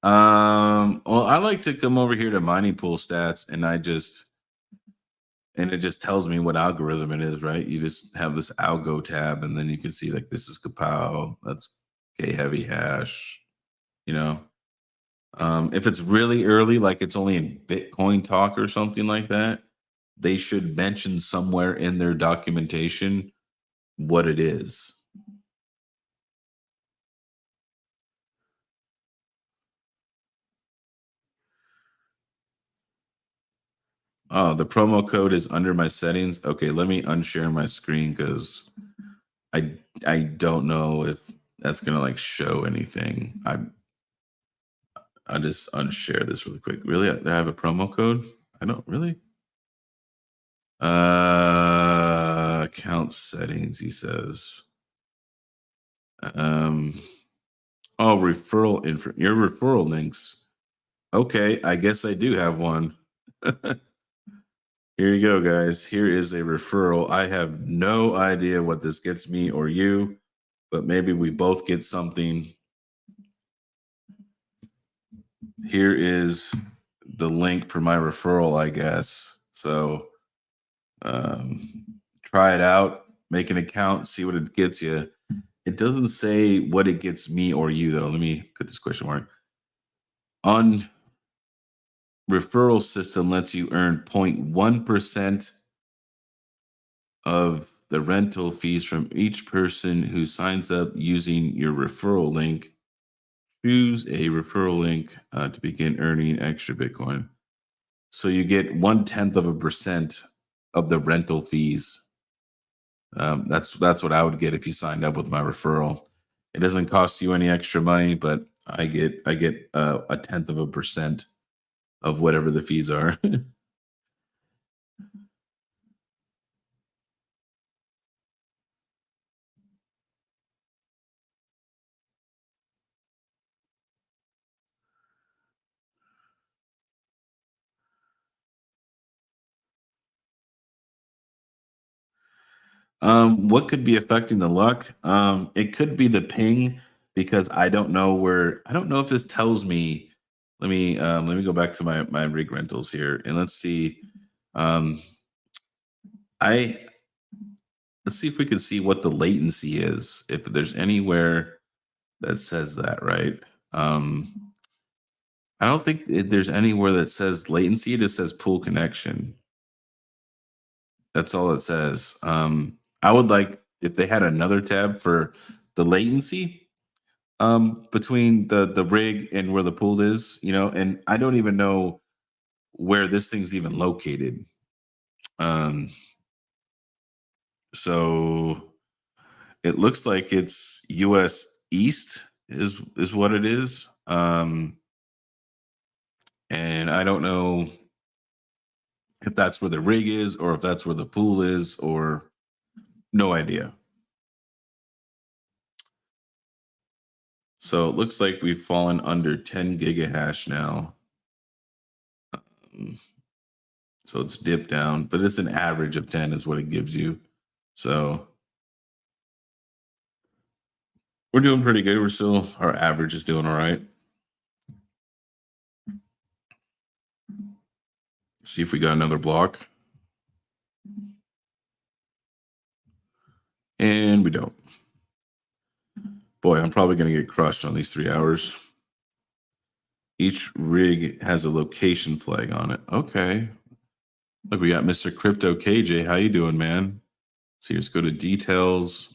Well, I like to come over here to mining pool stats, and it just tells me what algorithm it is, right? You just have this algo tab, and then you can see like this is Kapow, that's K heavy hash, you know. If it's really early, like it's only in Bitcoin talk or something like that, they should mention somewhere in their documentation what it is. Oh, the promo code is under my settings. Okay, let me unshare my screen because I don't know if that's gonna like show anything. I'll just unshare this really quick. Really, I have a promo code. I don't really. Account settings. He says. Um. Oh, referral info. Your referral links. Okay, I guess I do have one. Here you go, guys. Here is a referral. I have no idea what this gets me or you, but maybe we both get something. Here is the link for my referral, I guess. So try it out, make an account, see what it gets you. It doesn't say what it gets me or you, though. Let me put this question mark. On referral system lets you earn 0.1% of the rental fees from each person who signs up using your referral link. Choose a referral link to begin earning extra Bitcoin. So you get 0.1% of the rental fees. That's what I would get if you signed up with my referral. It doesn't cost you any extra money, but I get 0.1% of whatever the fees are. What could be affecting the luck? It could be the ping because I don't know if this tells me. Let me go back to my rig rentals here and let's see. Um, I let's see if we can see what the latency is. If there's anywhere that says that, right? I don't think there's anywhere that says latency. It just says pool connection. That's all it says. I would like if they had another tab for the latency between the rig and where the pool is, and I don't even know where this thing's even located. Um, so it looks like it's US East is what it is. And I don't know if that's where the rig is or if that's where the pool is or no idea. So it looks like we've fallen under 10 gigahash now. So it's dipped down, but it's an average of 10 is what it gives you. So we're doing pretty good. We're still, our average is doing all right. See if we got another block. And we don't. Boy, I'm probably going to get crushed on these 3 hours. Each rig has a location flag on it. Okay. Look, we got Mr. Crypto KJ. How you doing, man? So let's go to details.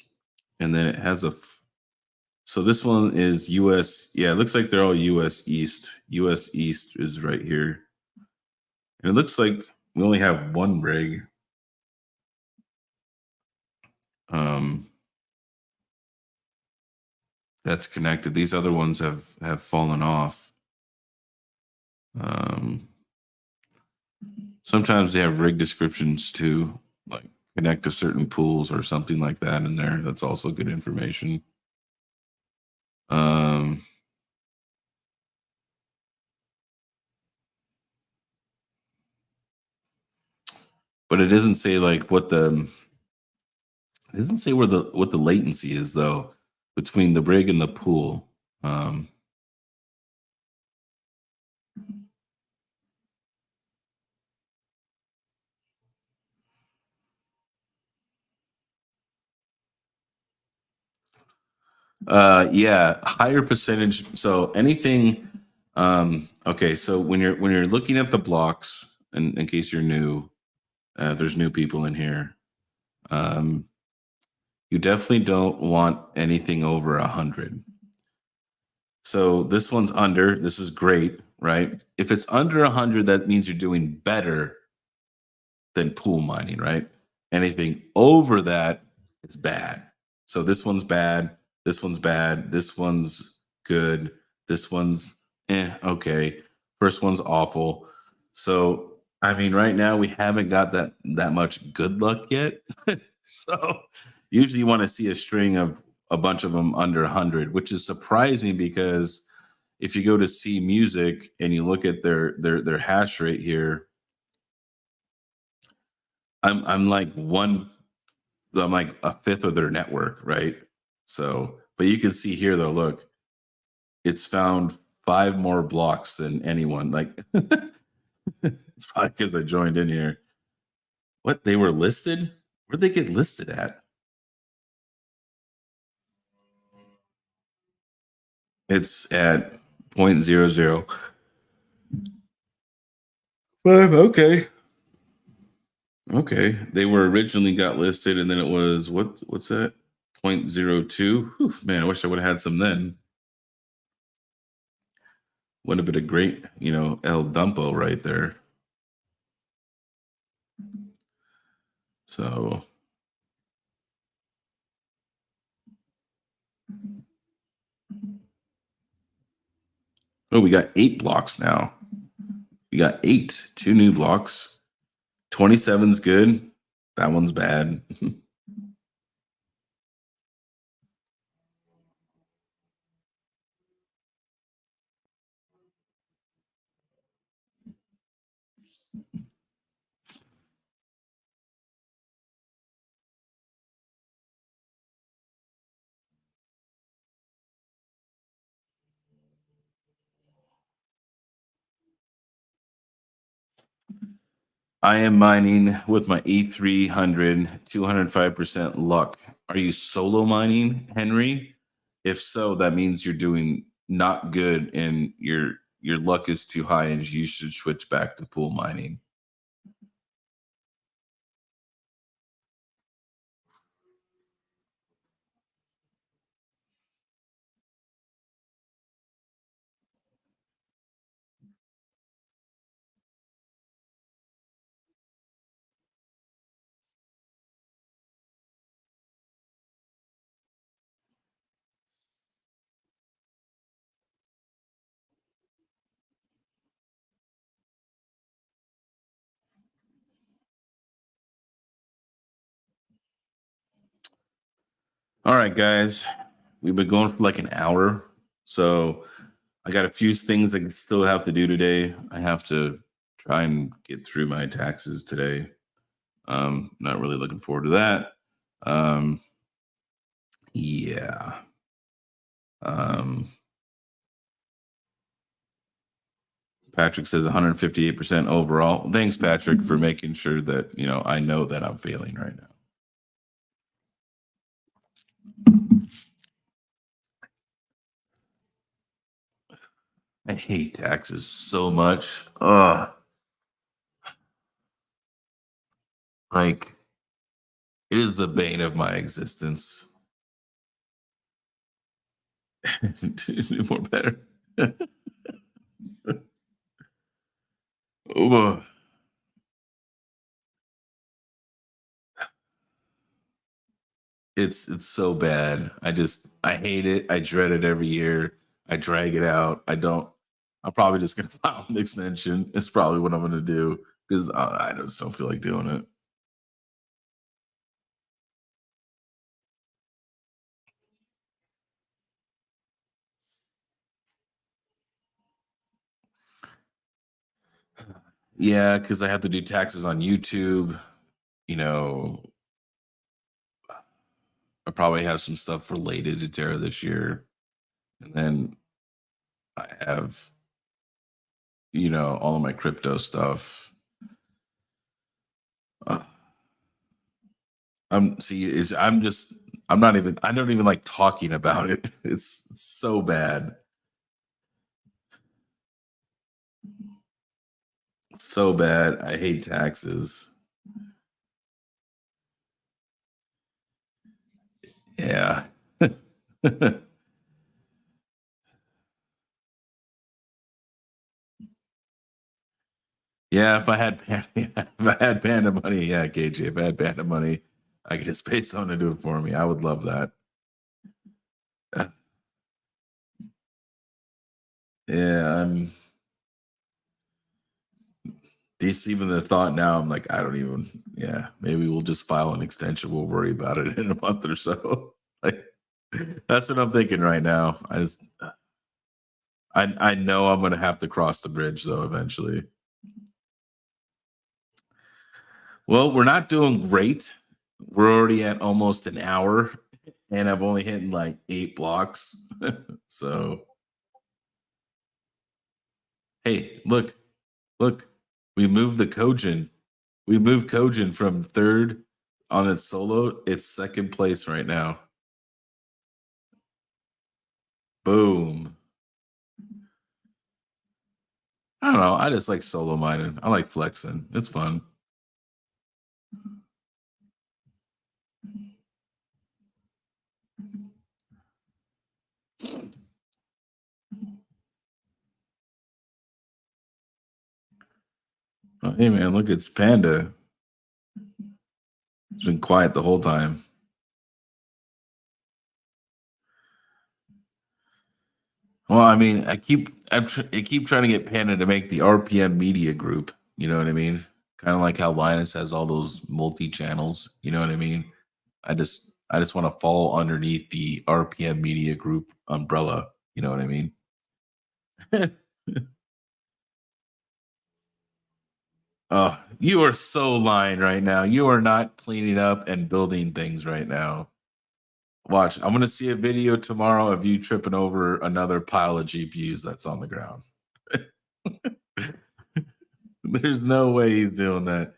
And then it has a... So this one is US. Yeah, it looks like they're all US East. US East is right here. And it looks like we only have one rig. That's connected. These other ones have fallen off. Sometimes they have rig descriptions too, like connect to certain pools or something like that in there. That's also good information. But it doesn't say like what the... It doesn't say what the latency is though between the rig and the pool. Yeah, higher percentage. So anything. Okay, so when you're looking at the blocks, in case you're new, there's new people in here. You definitely don't want anything over 100. So this one's under. This is great, right? If it's under 100, that means you're doing better than pool mining, right? Anything over that, it's bad. So this one's bad. This one's bad. This one's good. This one's okay. First one's awful. So I mean, right now we haven't got that much good luck yet. So usually you want to see a string of a bunch of them under 100, which is surprising because if you go to see music and you look at their hash rate here, I'm like I'm like a fifth of their network, right? So, but you can see here though, look, it's found 5 more blocks than anyone. Like it's probably because I joined in here. What, they were listed? Where'd they get listed at? It's at 0.005. Okay. Okay. They were originally got listed and then it was what's that? 0.02. Whew, man, I wish I would have had some then. Would have been a great, El Dumpo right there. So oh, we got 8 blocks now. We got 8, 2 new blocks. 27's good. That one's bad. I am mining with my E300, 205% luck. Are you solo mining, Henry? If so, that means you're doing not good and your luck is too high and you should switch back to pool mining. All right, guys. We've been going for like an hour. So I got a few things I still have to do today. I have to try and get through my taxes today. Not really looking forward to that. Um, yeah. Um, Patrick says 158% overall. Thanks, Patrick, for making sure that I know that I'm failing right now. I hate taxes so much. Like it is the bane of my existence. More better. Ugh. It's so bad. I hate it. I dread it every year. I drag it out. I'm probably just gonna file an extension. It's probably what I'm gonna do because I just don't feel like doing it. Yeah, because I have to do taxes on YouTube. You know, I probably have some stuff related to Terra this year. And then I have, all of my crypto stuff. Uh, I don't even like talking about it. It's so bad. So bad. I hate taxes. Yeah. Yeah, if I had Panda money, yeah, KJ, if I had Panda money, I could just pay someone to do it for me. I would love that. Yeah, this even the thought now, I'm like, I don't even, yeah, maybe we'll just file an extension. We'll worry about it in a month or so. Like, that's what I'm thinking right now. I know I'm gonna have to cross the bridge though eventually. Well, we're not doing great. We're already at almost an hour, and I've only hit like 8 blocks. So, hey, look, we moved the Kojin. We moved Kojin from third on its solo. It's second place right now. Boom. I don't know. I just like solo mining. I like flexing. It's fun. Oh, hey man, look, it's Panda. It's been quiet the whole time. Well, I mean, I keep trying to get Panda to make the RPM Media Group. You know what I mean? Kind of like how Linus has all those multi channels. You know what I mean? I just want to fall underneath the RPM Media Group umbrella. You know what I mean? Oh, you are so lying right now. You are not cleaning up and building things right now. Watch, I'm gonna see a video tomorrow of you tripping over another pile of GPUs that's on the ground. There's no way he's doing that.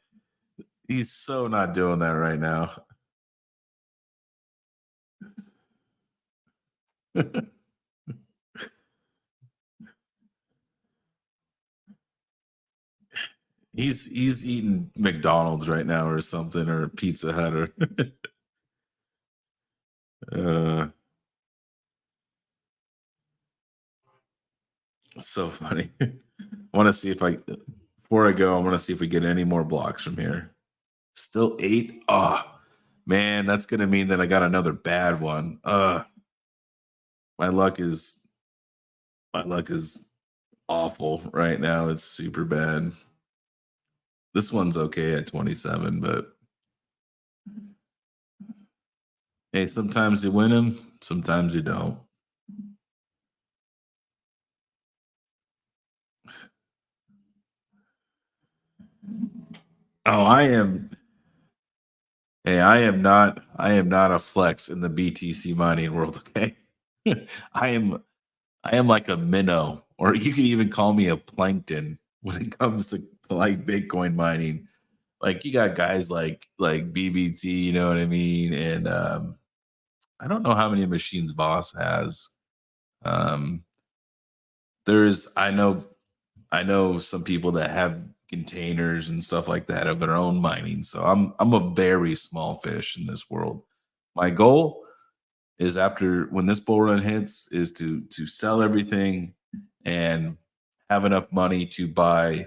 He's so not doing that right now. He's eating McDonald's right now or something or Pizza Hut or uh so funny. I want to see if I before I go, I want to see if we get any more blocks from here. Still 8. Oh man, that's gonna mean that I got another bad one. My luck is my luck is awful right now. It's super bad. This one's okay at 27, but hey, sometimes you win them, sometimes you don't. Oh, I am. Hey, I am not a flex in the BTC mining world, okay? I am I am like a minnow, or you can even call me a plankton when it comes to like Bitcoin mining. Like you got guys like BBT, you know what I mean? And I don't know how many machines Voss has. Um there's I know some people that have containers and stuff like that of their own mining. So I'm a very small fish in this world. My goal is after when this bull run hits is to sell everything and have enough money to buy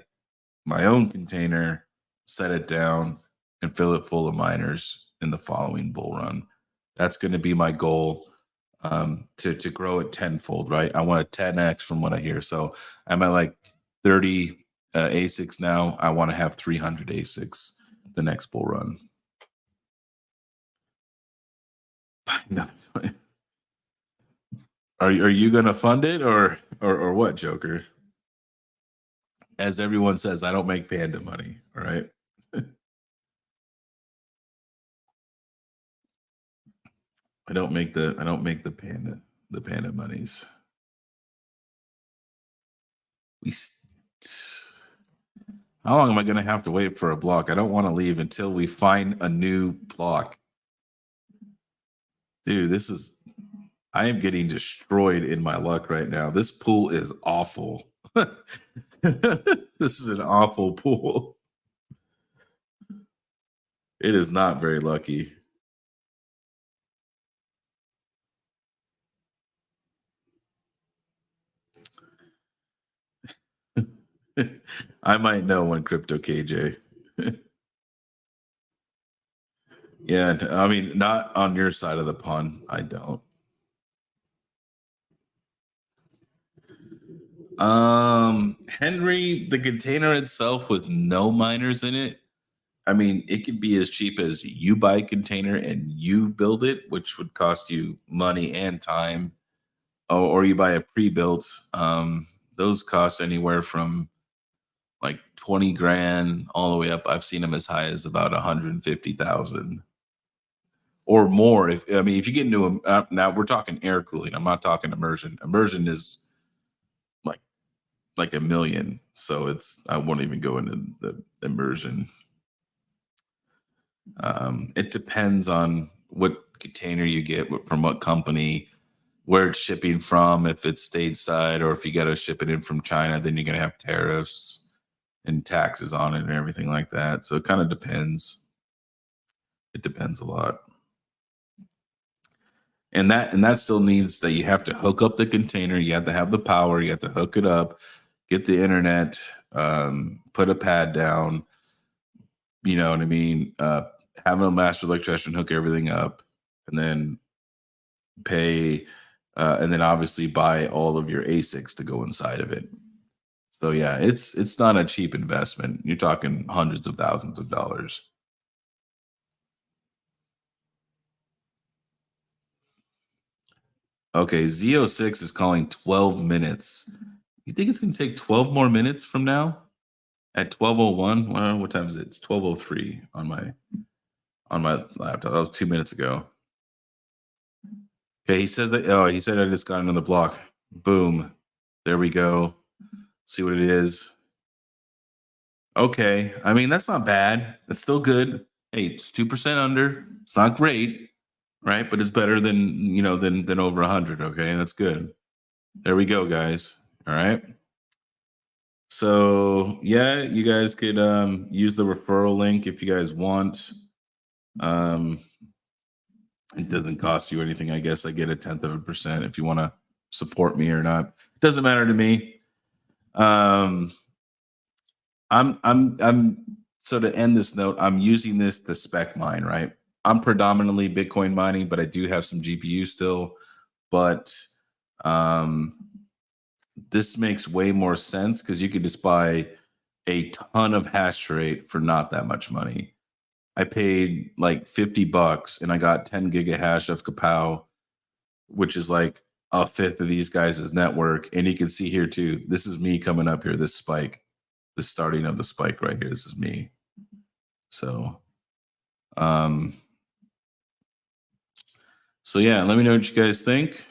my own container, set it down, and fill it full of miners in the following bull run. That's going to be my goal, to grow it tenfold. Right, I want a 10x from what I hear. So I'm at like 30 ASICs now. I want to have 300 ASICs the next bull run. Are you going to fund it or what, Joker? As everyone says, I don't make panda money. All right. I don't make the panda monies. We How long am I going to have to wait for a block? I don't want to leave until we find a new block. Dude, I am getting destroyed in my luck right now. This pool is awful. This is an awful pool. It is not very lucky. I might know one crypto KJ. Yeah, I mean, not on your side of the pond. I don't. Henry, the container itself with no miners in it. I mean, it could be as cheap as you buy a container and you build it, which would cost you money and time, or you buy a pre-built. Those cost anywhere from like 20 grand all the way up. I've seen them as high as about 150,000 or more. If you get into them, now we're talking air cooling. I'm not talking immersion. Immersion is like a million. So I won't even go into the immersion. It depends on what container you get from what company, where it's shipping from, if it's stateside or if you got to ship it in from China, then you're going to have tariffs and taxes on it and everything like that. So it kind of depends. It depends a lot. And that still needs that you have to hook up the container, you have to have the power, you have to hook it up, get the internet, put a pad down, you know what I mean? Having a master electrician hook everything up, and then pay, and then obviously buy all of your ASICs to go inside of it. So yeah, it's not a cheap investment. You're talking hundreds of thousands of dollars. Okay, Z06 is calling 12 minutes. You think it's going to take 12 more minutes from now at 12:01? Well, what time is it? It's 12:03 on my laptop. That was 2 minutes ago. Okay, he says that. Oh, he said I just got another block. Boom. There we go. See what it is. Okay. I mean, that's not bad. It's still good. Hey, it's 2% under. It's not great, right? But it's better than over 100. Okay, that's good. There we go, guys. All right. So yeah, you guys could use the referral link if you guys want. Um, it doesn't cost you anything. I guess I get a tenth of a percent if you want to support me or not. Doesn't matter to me. Um, I'm so to end this note, I'm using this to spec mine, right? I'm predominantly Bitcoin mining, but I do have some GPU still. But um, this makes way more sense because you could just buy a ton of hash rate for not that much money. I paid like $50 and I got 10 gigahash of Kapow, which is like a fifth of these guys' network. And you can see here too, this is me coming up here, this spike, the starting of the spike right here. This is me. So, um, so yeah, let me know what you guys think.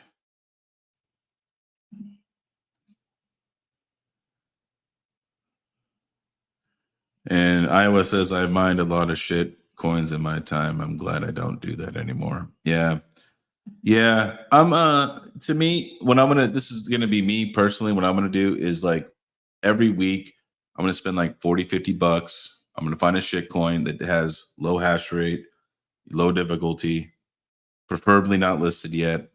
And Iowa says I mined a lot of shit coins in my time. I'm glad I don't do that anymore. Yeah. Yeah. I'm to me, when I'm gonna this is gonna be me personally, what I'm gonna do is like every week I'm gonna spend like 40, $50. I'm gonna find a shit coin that has low hash rate, low difficulty, preferably not listed yet.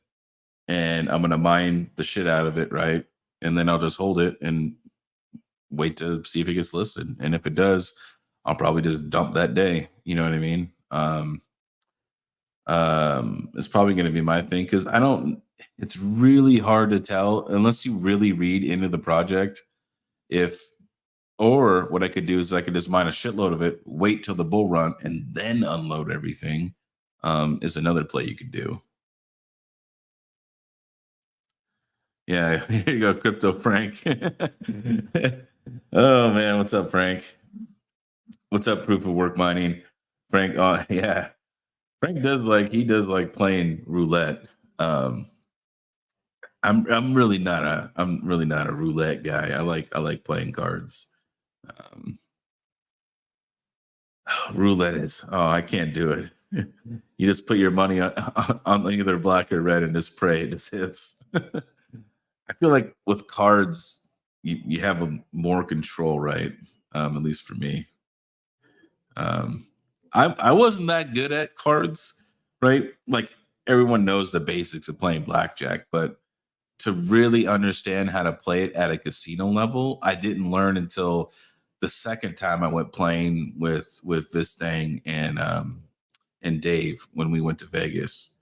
And I'm gonna mine the shit out of it, right? And then I'll just hold it and wait to see if it gets listed. And if it does, I'll probably just dump that day. You know what I mean? It's probably going to be my thing because I don't. It's really hard to tell unless you really read into the project. If or what I could do is I could just mine a shitload of it, wait till the bull run, and then unload everything. Is another play you could do. Yeah, here you go, Crypto Frank. Oh man, what's up, Frank? What's up, proof of work mining? Frank, oh yeah. Frank does like playing roulette. Um I'm really not a roulette guy. I like playing cards. Um roulette is I can't do it. You just put your money on either black or red and just pray it just hits. I feel like with cards you have more control, right? At least for me. Um, I wasn't that good at cards, right? Like everyone knows the basics of playing blackjack, but to really understand how to play it at a casino level, I didn't learn until the second time I went playing with this thing and Dave when we went to Vegas.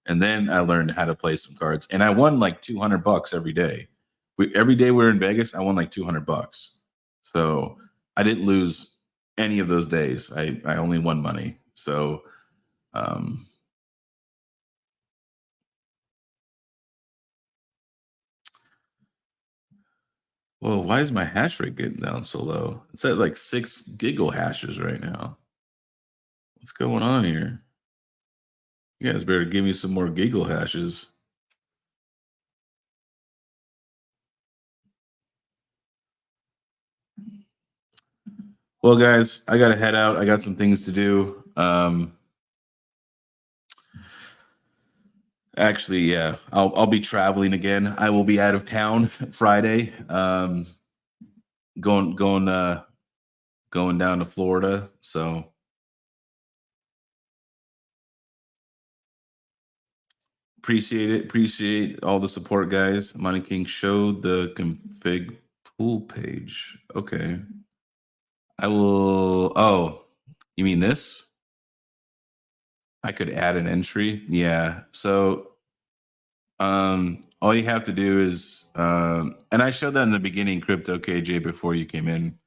And then I learned how to play some cards, and I won like $200 every day. Every day we were in Vegas, I won like $200. So I didn't lose any of those days. I only won money. So um, well, why is my hash rate getting down so low? It's at like 6 giggle hashes right now. What's going on here? You guys better give me some more giggle hashes. Well, guys, I gotta head out. I got some things to do. Actually, yeah, I'll be traveling again. I will be out of town Friday. Going down to Florida. So appreciate it. Appreciate all the support, guys. Money King showed the config pool page. Okay, I will. Oh, you mean this? I could add an entry. Yeah. So all you have to do is and I showed that in the beginning, Crypto KJ, before you came in.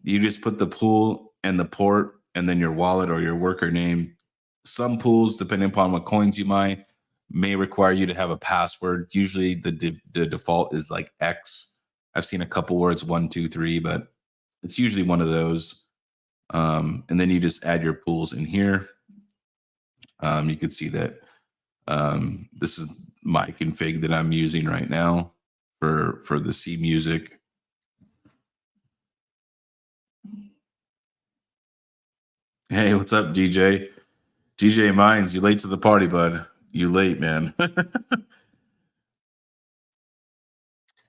You just put the pool and the port and then your wallet or your worker name. Some pools, depending upon what coins you mine, may require you to have a password. Usually the default is like X. I've seen a couple where it's 123, but it's usually one of those. And then you just add your pools in here. You can see that this is my config that I'm using right now for the C music. Hey, what's up, DJ? DJ Mines, you late to the party, bud. You late, man.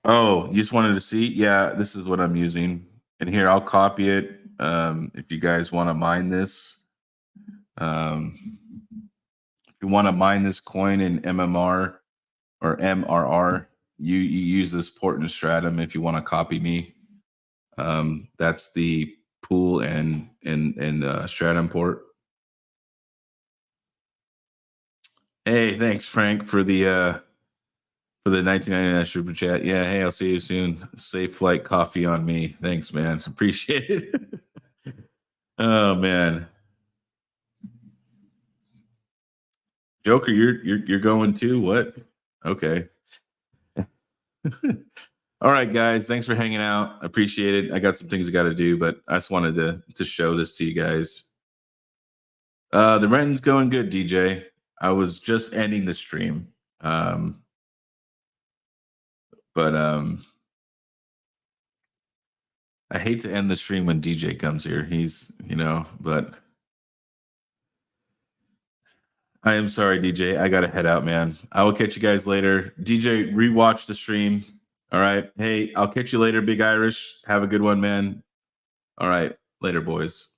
Oh, you just wanted to see? Yeah, this is what I'm using. And here, I'll copy it. If you guys want to mine this, if you want to mine this coin in MMR or MRR, you use this port and stratum. If you want to copy me, that's the pool and stratum port. Hey, thanks, Frank, for the 1999 super chat. Yeah, hey, I'll see you soon. Safe flight coffee on me. Thanks, man. Appreciate it. Oh man. Joker, you're going too? What? Okay. All right, guys. Thanks for hanging out. I appreciate it. I got some things I got to do, but I just wanted to show this to you guys. The renting's going good, DJ. I was just ending the stream. But I hate to end the stream when DJ comes here. He's, but I am sorry, DJ. I gotta head out, man. I will catch you guys later. DJ, rewatch the stream. All right. Hey, I'll catch you later, Big Irish. Have a good one, man. All right. Later, boys.